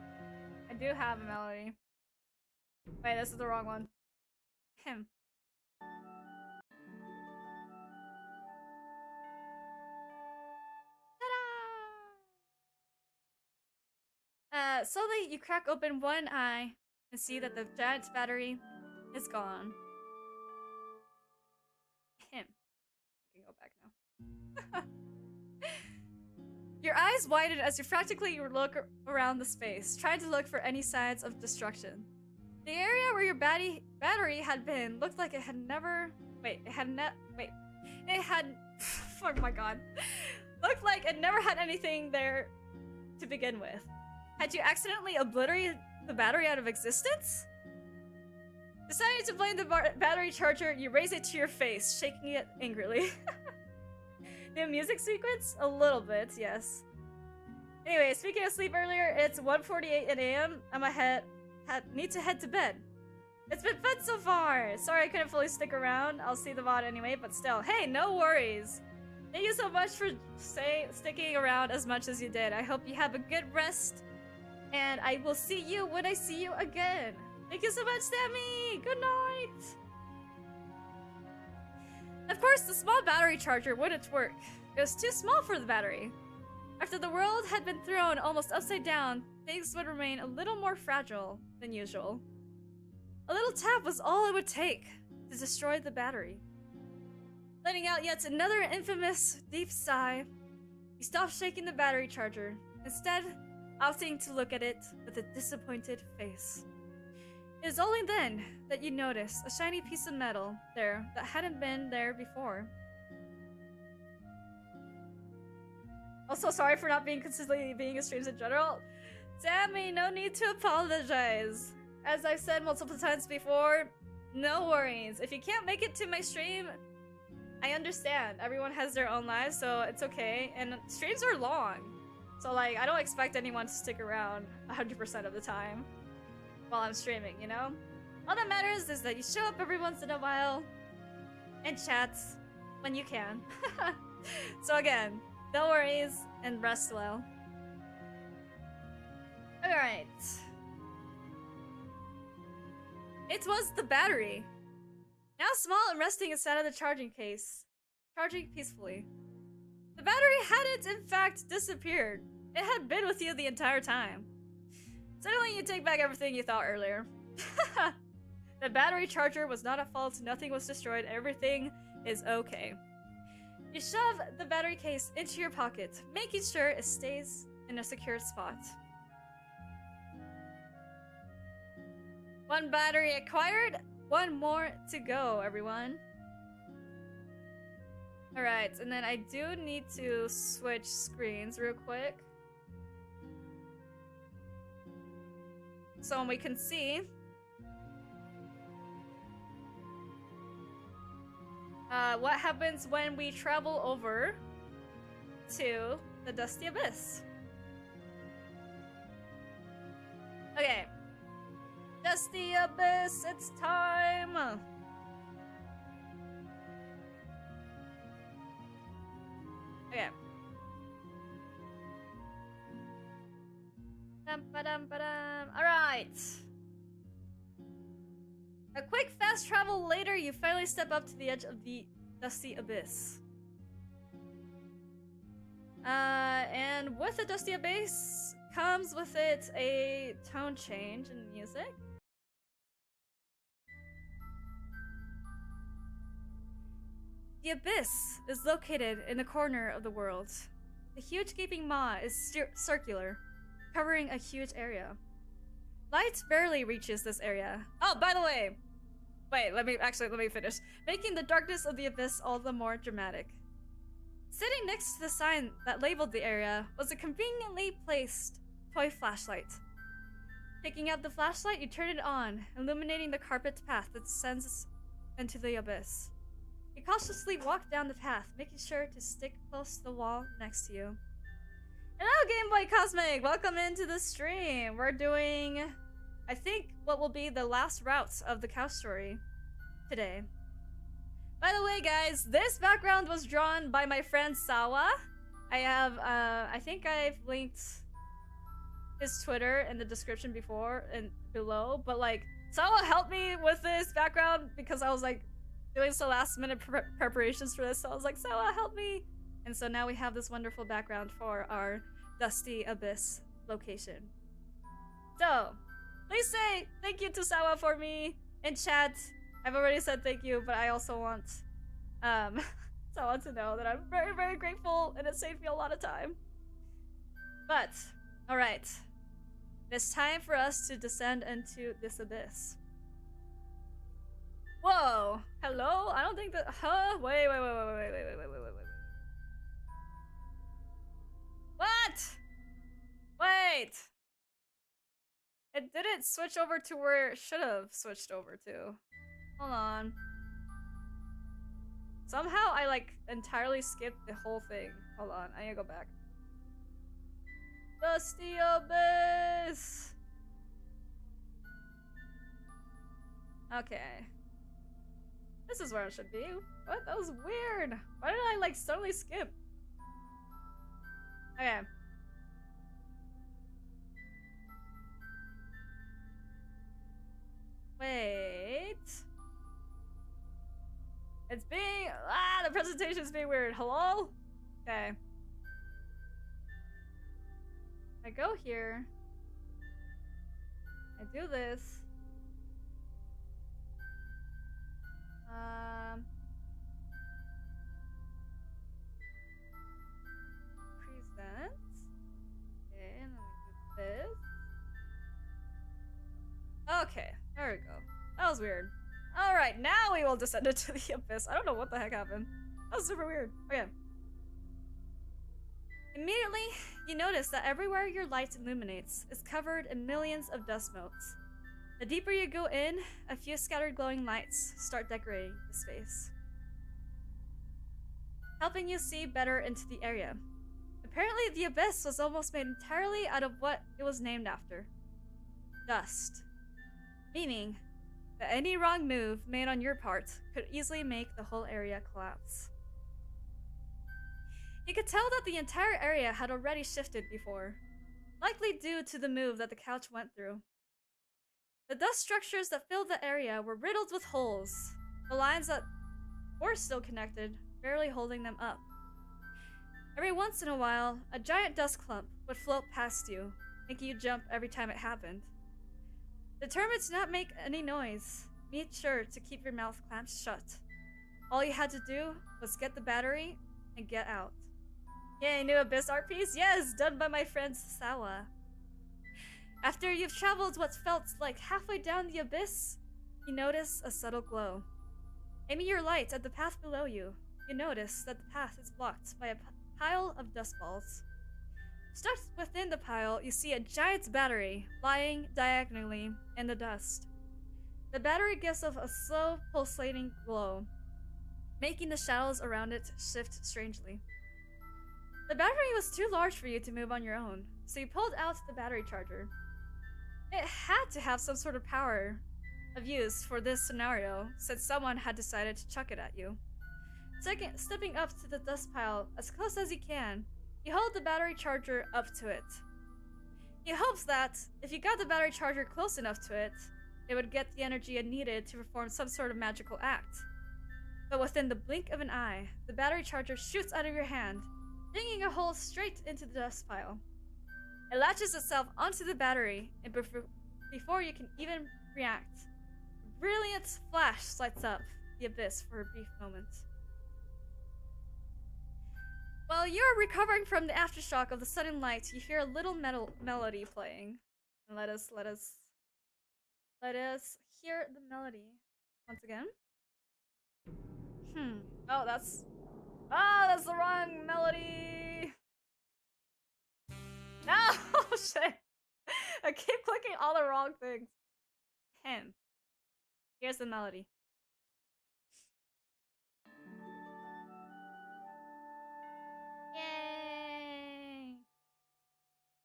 I do have a melody. Wait, this is the wrong one. Him. Ta-da! Slowly you crack open one eye and see that the giant's battery is gone. Him. I can go back now. Your eyes widen as you frantically look around the space, trying to look for any signs of destruction. The area where your battery had been looked like it had never... Wait, it had It had... Oh my god. Looked like it never had anything there to begin with. Had you accidentally obliterated the battery out of existence? Deciding to blame the battery charger, you raise it to your face, shaking it angrily. The music sequence? A little bit, yes. Anyway, speaking of sleep earlier, it's 1:48 a.m. Need to head to bed. It's been fun so far. Sorry I couldn't fully stick around. I'll see the VOD anyway, but still. Hey, no worries. Thank you so much for sticking around as much as you did. I hope you have a good rest. And I will see you when I see you again. Thank you so much, Sammy. Good night. Of course, the small battery charger wouldn't work. It was too small for the battery. After the world had been thrown almost upside down, things would remain a little more fragile than usual. A little tap was all it would take to destroy the battery. Letting out yet another infamous deep sigh, you stopped shaking the battery charger, instead opting to look at it with a disappointed face. It was only then that you noticed a shiny piece of metal there that hadn't been there before. Also, sorry for not being consistently being a streams in general. Sammy, no need to apologize. As I've said multiple times before, no worries. If you can't make it to my stream, I understand. Everyone has their own lives, so it's okay. And streams are long. So, like, I don't expect anyone to stick around 100% of the time while I'm streaming, you know? All that matters is that you show up every once in a while and chat when you can. So again, no worries and rest well. Alright. It was the battery. Now small and resting inside of the charging case. Charging peacefully. The battery hadn't in fact disappeared. It had been with you the entire time. Suddenly you take back everything you thought earlier. The battery charger was not at fault, nothing was destroyed, everything is okay. You shove the battery case into your pocket, making sure it stays in a secure spot. One battery acquired, one more to go, everyone. Alright, and then I do need to switch screens real quick. So we can see what happens when we travel over to the Dusty Abyss. Okay. Dusty Abyss, it's time! Okay. Alright. A quick fast travel later, you finally step up to the edge of the Dusty Abyss. And with the Dusty Abyss comes with it a tone change in music. The Abyss is located in the corner of the world. The huge gaping maw is circular, covering a huge area. Light barely reaches this area. Oh, by the way! Wait, let me finish. Making the darkness of the abyss all the more dramatic. Sitting next to the sign that labeled the area was a conveniently placed toy flashlight. Picking up the flashlight, you turn it on, illuminating the carpet path that descends into the abyss. You cautiously walk down the path, making sure to stick close to the wall next to you. Hello, Game Boy Cosmic! Welcome into the stream! We're doing, I think, what will be the last route of the cow story today. By the way, guys, this background was drawn by my friend Sawa. I have, I think I've linked his Twitter in the description before and below, but like someone helped me with this background because I was like doing some last minute preparations for this, so I was like, Sawa, help me! And so now we have this wonderful background for our Dusty Abyss location. So, please say thank you to Sawa for me in chat. I've already said thank you, but I also want Sawa to know that I'm very, very grateful and it saved me a lot of time. But, alright. It's time for us to descend into this abyss. Whoa! Hello? I don't think that. Huh? Wait. What? Wait! It didn't switch over to where it should have switched over to. Hold on. Somehow I like entirely skipped the whole thing. Hold on, I need to go back. Dusty Abyss! Okay. This is where it should be. What? That was weird. Why did I like suddenly skip? Okay. Wait. It's being the presentation's being weird. Hello? Okay. I go here. I do this. Present. Okay, and then we do this. Okay, there we go. That was weird. Alright, now we will descend into the abyss. I don't know what the heck happened. That was super weird. Okay. Immediately, you notice that everywhere your light illuminates is covered in millions of dust motes. The deeper you go in, a few scattered glowing lights start decorating the space, helping you see better into the area. Apparently, the abyss was almost made entirely out of what it was named after. Dust. Meaning that any wrong move made on your part could easily make the whole area collapse. You could tell that the entire area had already shifted before, likely due to the move that the couch went through. The dust structures that filled the area were riddled with holes, the lines that were still connected, barely holding them up. Every once in a while, a giant dust clump would float past you, making you jump every time it happened. Determined to not make any noise, made sure to keep your mouth clamped shut. All you had to do was get the battery and get out. Yay, new Abyss art piece? Yes, done by my friend Sawa. After you've traveled what felt like halfway down the abyss, you notice a subtle glow. Aiming your light at the path below you, you notice that the path is blocked by a pile of dust balls. Stuck within the pile, you see a giant battery lying diagonally in the dust. The battery gives off a slow, pulsating glow, making the shadows around it shift strangely. The battery was too large for you to move on your own, so you pulled out the battery charger. It had to have some sort of power of use for this scenario, since someone had decided to chuck it at you. Stepping up to the dust pile as close as you can, you hold the battery charger up to it. He hopes that, if you got the battery charger close enough to it, it would get the energy it needed to perform some sort of magical act. But within the blink of an eye, the battery charger shoots out of your hand, digging a hole straight into the dust pile. It latches itself onto the battery, and before you can even react, a brilliant flash lights up the abyss for a brief moment. While you're recovering from the aftershock of the sudden light, you hear a little melody playing. And let us hear the melody once again. Oh, that's the wrong melody. No, shit. I keep clicking all the wrong things. Here's the melody. Yay!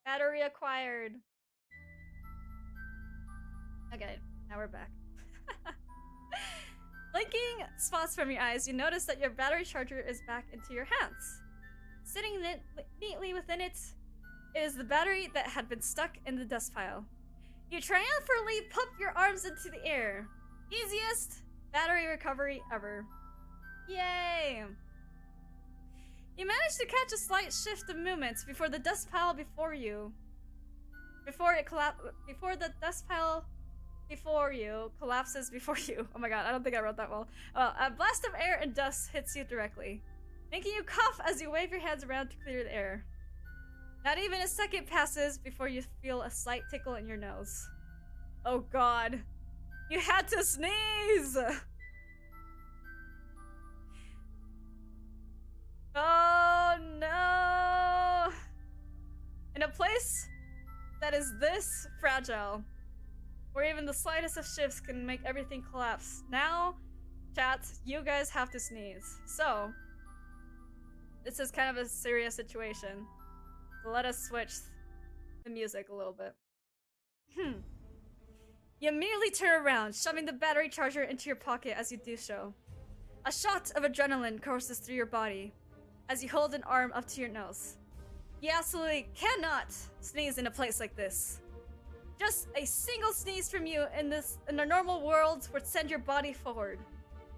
Battery acquired. Okay, now we're back. Blinking spots from your eyes, you notice that your battery charger is back into your hands. Sitting neatly within it, It is the battery that had been stuck in the dust pile. You triumphantly pump your arms into the air. Easiest battery recovery ever. Yay! You managed to catch a slight shift of movement before the dust pile before you. Before the dust pile before you collapses before you. Oh my god, I don't think I wrote that well. A blast of air and dust hits you directly, making you cough as you wave your hands around to clear the air. Not even a second passes before you feel a slight tickle in your nose. Oh god. You had to sneeze! Oh no! In a place that is this fragile, where even the slightest of shifts can make everything collapse. Now, chat, you guys have to sneeze. So, this is kind of a serious situation. So let us switch the music a little bit. You immediately turn around, shoving the battery charger into your pocket as you do so. A shot of adrenaline courses through your body as you hold an arm up to your nose. You absolutely cannot sneeze in a place like this. Just a single sneeze from you in a normal world would send your body forward.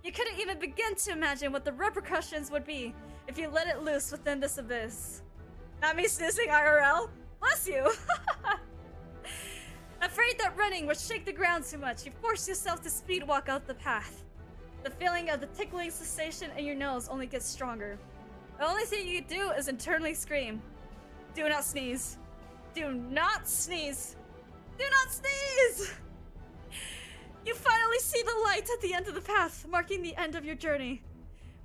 You couldn't even begin to imagine what the repercussions would be if you let it loose within this abyss. Not me sneezing IRL? Bless you! Afraid that running would shake the ground too much, you force yourself to speed walk out the path. The feeling of the tickling sensation in your nose only gets stronger. The only thing you can do is internally scream. Do not sneeze. Do not sneeze. Do not sneeze! You finally see the light at the end of the path, marking the end of your journey.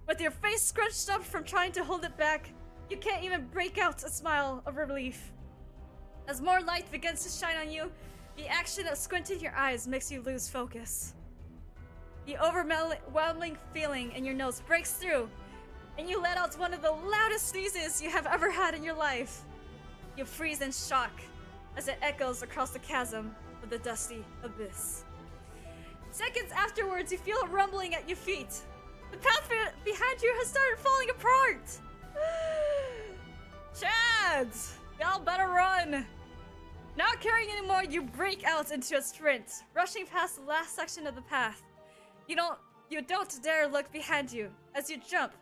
With your face scrunched up from trying to hold it back, you can't even break out a smile of relief. As more light begins to shine on you, the action of squinting your eyes makes you lose focus. The overwhelming feeling in your nose breaks through, and you let out one of the loudest sneezes you have ever had in your life. You freeze in shock as it echoes across the chasm of the dusty abyss. Seconds afterwards, you feel a rumbling at your feet. The path behind you has started falling apart. Chads! Y'all better run! Not caring anymore, you break out into a sprint, rushing past the last section of the path. You don't dare look behind you as you jump,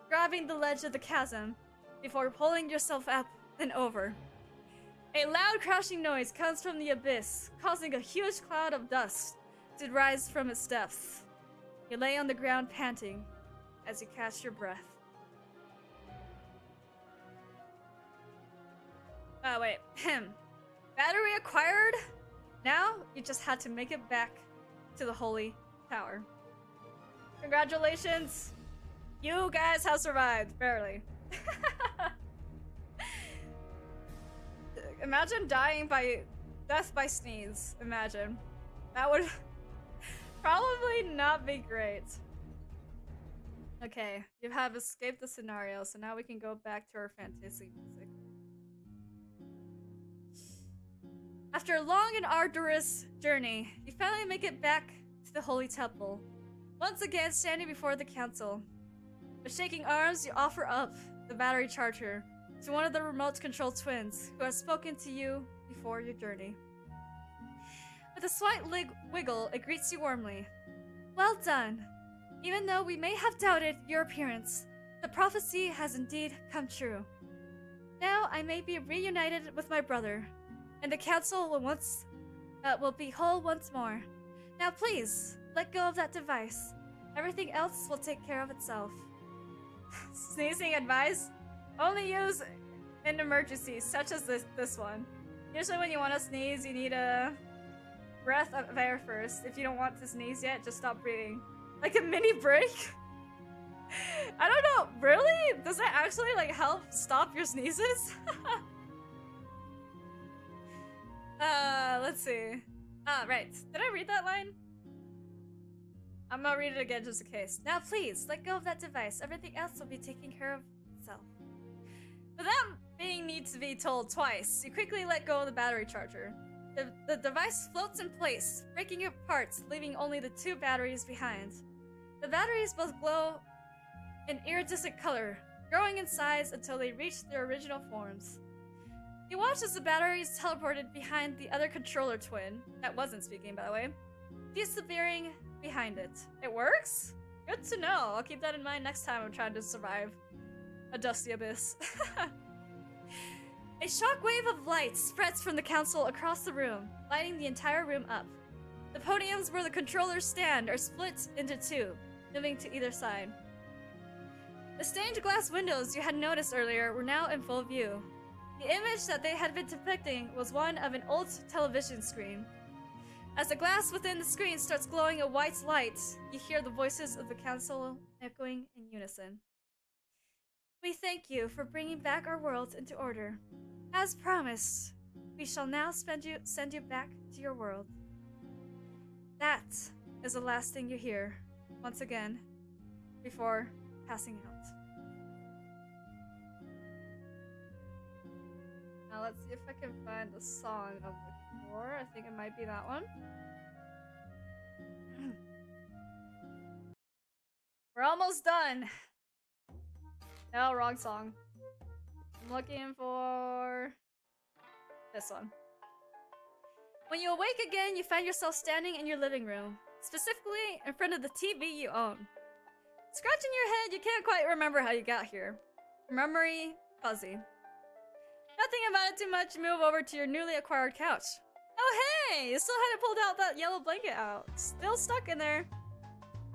grabbing the ledge of the chasm before pulling yourself up and over. A loud crashing noise comes from the abyss, causing a huge cloud of dust to rise from its depths. You lay on the ground panting as you catch your breath. Oh wait, battery acquired? Now you just had to make it back to the holy tower. Congratulations! You guys have survived, barely. Imagine dying by death by sneeze. Imagine. That would probably not be great. Okay, you have escaped the scenario, so now we can go back to our fantasy music. After a long and arduous journey, you finally make it back to the Holy Temple. Once again, standing before the council. With shaking arms, you offer up the battery charger to one of the remote-controlled twins who has spoken to you before your journey. With a slight wiggle, it greets you warmly. Well done. Even though we may have doubted your appearance, the prophecy has indeed come true. Now I may be reunited with my brother, and the council will be whole once more. Now please, let go of that device. Everything else will take care of itself. Sneezing advice? Only use in emergencies, such as this one. Usually when you want to sneeze, you need a breath of air first. If you don't want to sneeze yet, just stop breathing. Like a mini break? I don't know, really? Does that actually like help stop your sneezes? Let's see. Right. Did I read that line? I'm gonna read it again just in case. Now please, let go of that device. Everything else will be taken care of itself. Without being need to be told twice, you quickly let go of the battery charger. The device floats in place, breaking apart, leaving only the two batteries behind. The batteries both glow an iridescent color, growing in size until they reach their original forms. You watch as the batteries teleported behind the other controller twin, that wasn't speaking by the way, disappearing behind it. It works? Good to know. I'll keep that in mind next time I'm trying to survive a dusty abyss. A shockwave of light spreads from the council across the room, lighting the entire room up. The podiums where the controllers stand are split into two, moving to either side. The stained glass windows you had noticed earlier were now in full view. The image that they had been depicting was one of an old television screen. As the glass within the screen starts glowing a white light, you hear the voices of the council echoing in unison. We thank you for bringing back our world into order. As promised, we shall now send you back to your world. That is the last thing you hear, once again, before passing out. Now let's see if I can find the song I'm looking for. I think it might be that one. We're almost done. No, wrong song. I'm looking for this one. When you awake again, you find yourself standing in your living room, specifically in front of the TV you own. Scratching your head, you can't quite remember how you got here. Memory fuzzy. Nothing about it too much, move over to your newly acquired couch. Oh hey! You still hadn't pulled out that yellow blanket out. Still stuck in there.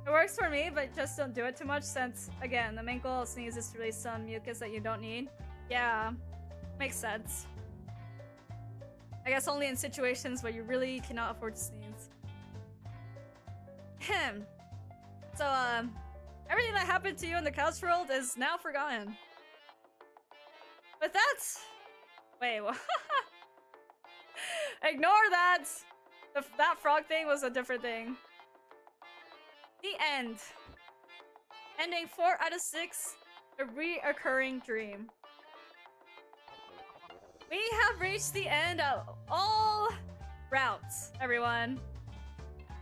It works for me, but just don't do it too much since, again, the main goal of sneeze is to release some mucus that you don't need. Yeah, makes sense. I guess only in situations where you really cannot afford to sneeze. Ahem. So, everything that happened to you in the couch world is now forgotten. With that... Wait, what? Ignore that! That frog thing was a different thing. The end. Ending 4 out of 6, a reoccurring dream. We have reached the end of all routes, everyone.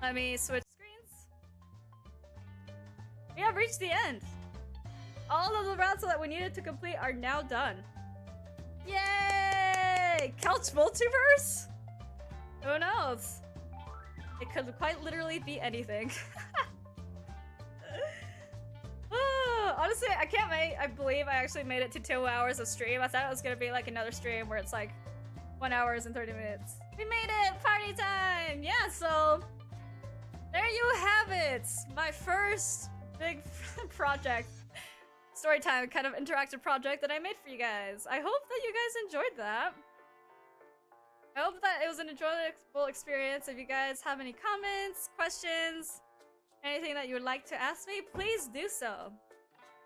Let me switch screens. We have reached the end. All of the routes that we needed to complete are now done. Yay! Couch multiverse? Who knows? It could quite literally be anything. Honestly, I believe I actually made it to 2 hours of stream. I thought it was gonna be like another stream where it's like 1 hour and 30 minutes. We made it! Party time! Yeah, so there you have it! My first big project. Story time, kind of interactive project that I made for you guys. I hope that you guys enjoyed that. I hope that it was an enjoyable experience. If you guys have any comments, questions, anything that you would like to ask me, please do so.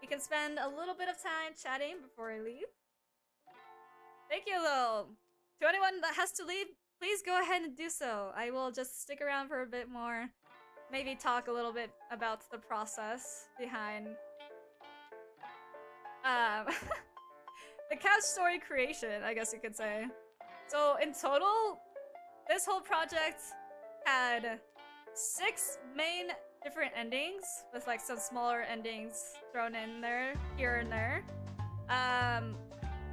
We can spend a little bit of time chatting before I leave. Thank you though. To anyone that has to leave, please go ahead and do so. I will just stick around for a bit more. Maybe talk a little bit about the process behind the couch story creation, I guess you could say. So in total, this whole project had 6 main different endings with like some smaller endings thrown in there, here and there.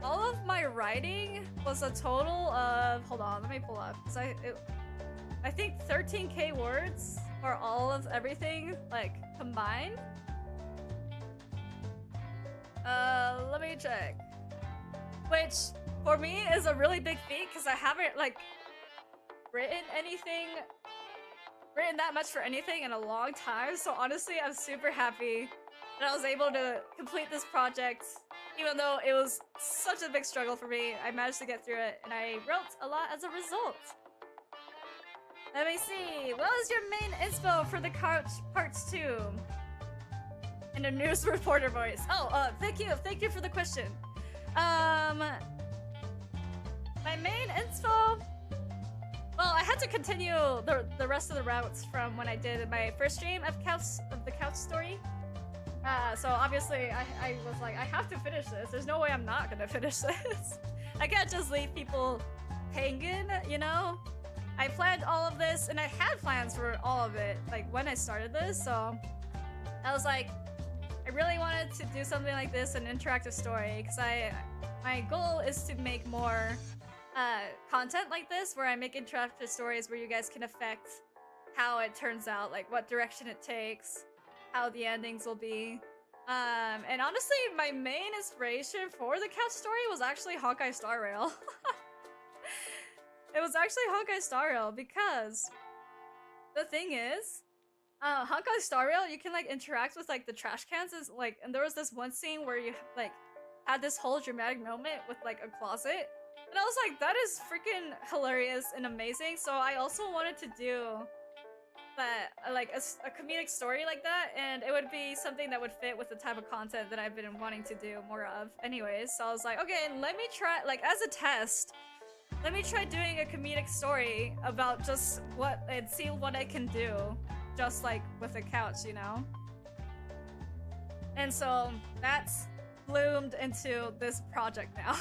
All of my writing was a total of, hold on, let me pull up, because I think 13k words for all of everything like combined. Let me check. Which for me is a really big feat because I haven't like written that much for anything in a long time. So honestly, I'm super happy that I was able to complete this project. Even though it was such a big struggle for me, I managed to get through it and I wrote a lot as a result. Let me see. What was your main inspo for the couch parts 2? In a news reporter voice. Oh, thank you for the question. My main inspo. Well, I had to continue the rest of the routes from when I did my first stream of the couch story. So obviously I was like, I have to finish this. There's no way I'm not gonna finish this. I can't just leave people hanging, you know? I planned all of this, and I had plans for all of it, like when I started this. So I was like, I really wanted to do something like this, an interactive story, because my goal is to make more content like this where I make interactive stories where you guys can affect how it turns out, like what direction it takes, how the endings will be. And honestly, my main inspiration for the couch story was actually Honkai Star Rail. It was actually Honkai Star Rail because the thing is, Honkai Star Rail, you can like interact with like the trash cans, is like, and there was this one scene where you like had this whole dramatic moment with like a closet, and I was like, that is freaking hilarious and amazing. So I also wanted to do that, like a comedic story like that, and it would be something that would fit with the type of content that I've been wanting to do more of anyways. So I was like, okay, let me try, like as a test, let me try doing a comedic story about just what, and see what I can do just like with a couch, you know? And so that's bloomed into this project now.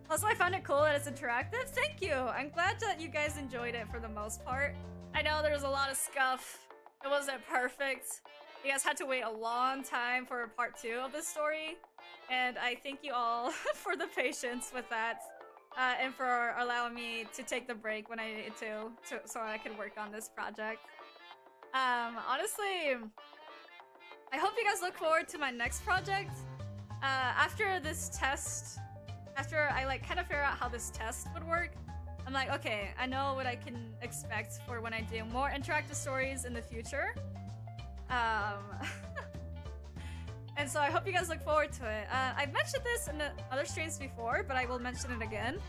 Also, I found it cool that it's interactive. Thank you! I'm glad that you guys enjoyed it for the most part. I know there was a lot of scuff. It wasn't perfect. You guys had to wait a long time for part 2 of this story. And I thank you all for the patience with that. And for allowing me to take the break when I needed to so I could work on this project. Honestly, I hope you guys look forward to my next project. After this test, after I like kind of figure out how this test would work, I'm like, okay, I know what I can expect for when I do more interactive stories in the future. And so I hope you guys look forward to it. I've mentioned this in the other streams before, but I will mention it again.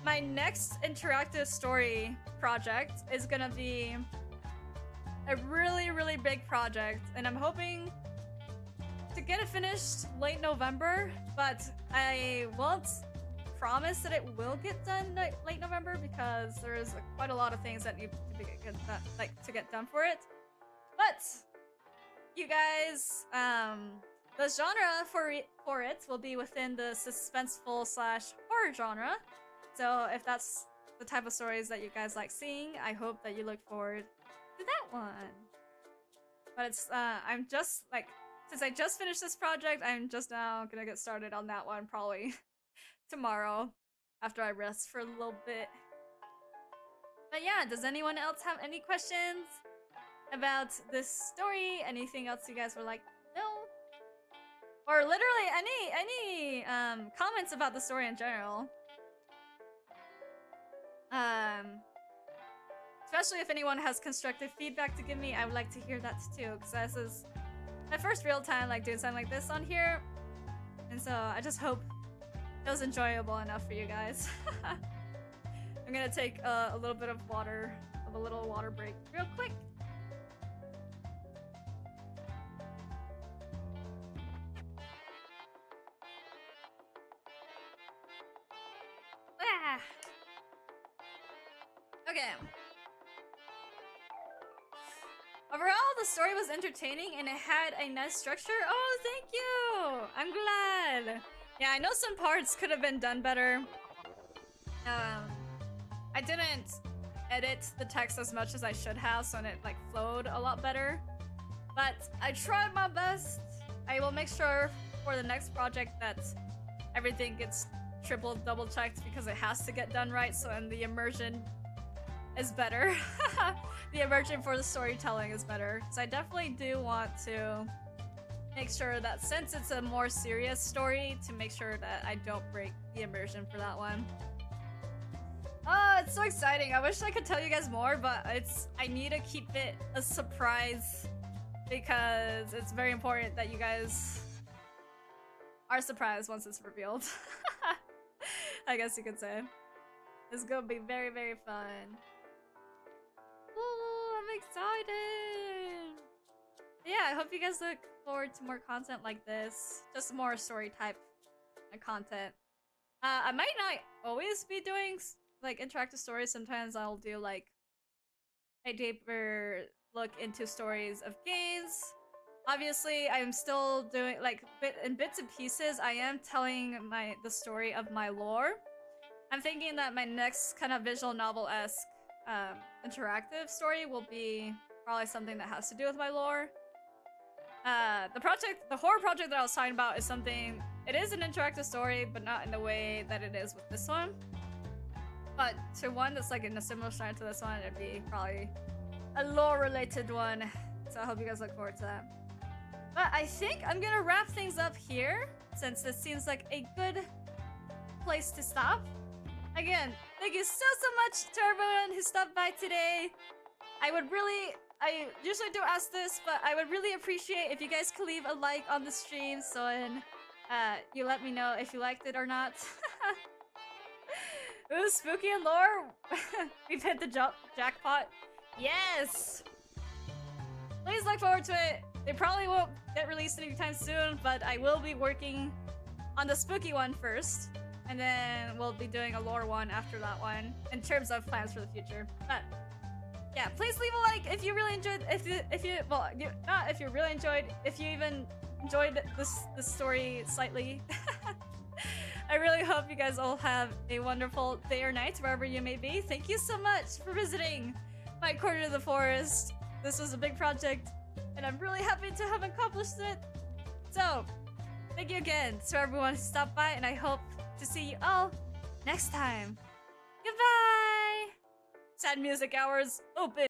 My next interactive story project is gonna be a really, really big project, and I'm hoping to get it finished late November, but I won't promise that it will get done late November because there's quite a lot of things that need to get done for it. But you guys, the genre for it will be within the suspenseful / horror genre. So if that's the type of stories that you guys like seeing, I hope that you look forward to that one. But it's I'm just like, since I just finished this project, I'm just now gonna get started on that one probably tomorrow after I rest for a little bit. But yeah, does anyone else have any questions about this story? Anything else you guys would like to know? Or literally any comments about the story in general. Especially if anyone has constructive feedback to give me, I would like to hear that too, because this is my first real time like doing something like this on here, and so I just hope it was enjoyable enough for you guys. I'm gonna take a little bit of water, a little water break real quick. Ah. Okay. Overall, the story was entertaining and it had a nice structure. Oh, thank you! I'm glad! Yeah, I know some parts could have been done better. I didn't edit the text as much as I should have, so it like flowed a lot better. But I tried my best. I will make sure for the next project that everything gets triple, double checked because it has to get done right, so then the immersion is better. The immersion for the storytelling is better. So I definitely do want to make sure that since it's a more serious story, to make sure that I don't break the immersion for that one. Oh, it's so exciting. I wish I could tell you guys more, but I need to keep it a surprise because it's very important that you guys are surprised once it's revealed. I guess you could say. It's gonna be very, very fun. Ooh, I'm excited! Yeah, I hope you guys look forward to more content like this. Just more story type content. I might not always be doing like interactive stories. Sometimes I'll do like a deeper look into stories of games. Obviously, I'm still doing like in bits and pieces. I am telling the story of my lore. I'm thinking that my next kind of visual novel-esque interactive story will be probably something that has to do with my lore. The horror project that I was talking about is something, it is an interactive story, but not in the way that it is with this one. But to one that's like in a similar style to this one, it'd be probably a lore-related one. So I hope you guys look forward to that. But I think I'm gonna wrap things up here, since this seems like a good place to stop. Again, thank you so much to everyone who stopped by today. I usually do ask this, but I would really appreciate if you guys could leave a like on the stream so you let me know if you liked it or not. Ooh, spooky and lore! We've hit the jackpot. Yes! Please look forward to it. They probably won't get released anytime soon, but I will be working on the spooky one first. And then we'll be doing a lore one after that one, in terms of plans for the future. But yeah, please leave a like if you really enjoyed. If you even enjoyed this story slightly. I really hope you guys all have a wonderful day or night wherever you may be. Thank you so much for visiting my corner of the forest. This was a big project, and I'm really happy to have accomplished it. So, thank you again to everyone who stopped by, and I hope to see you all next time. Goodbye! Sad music hours open.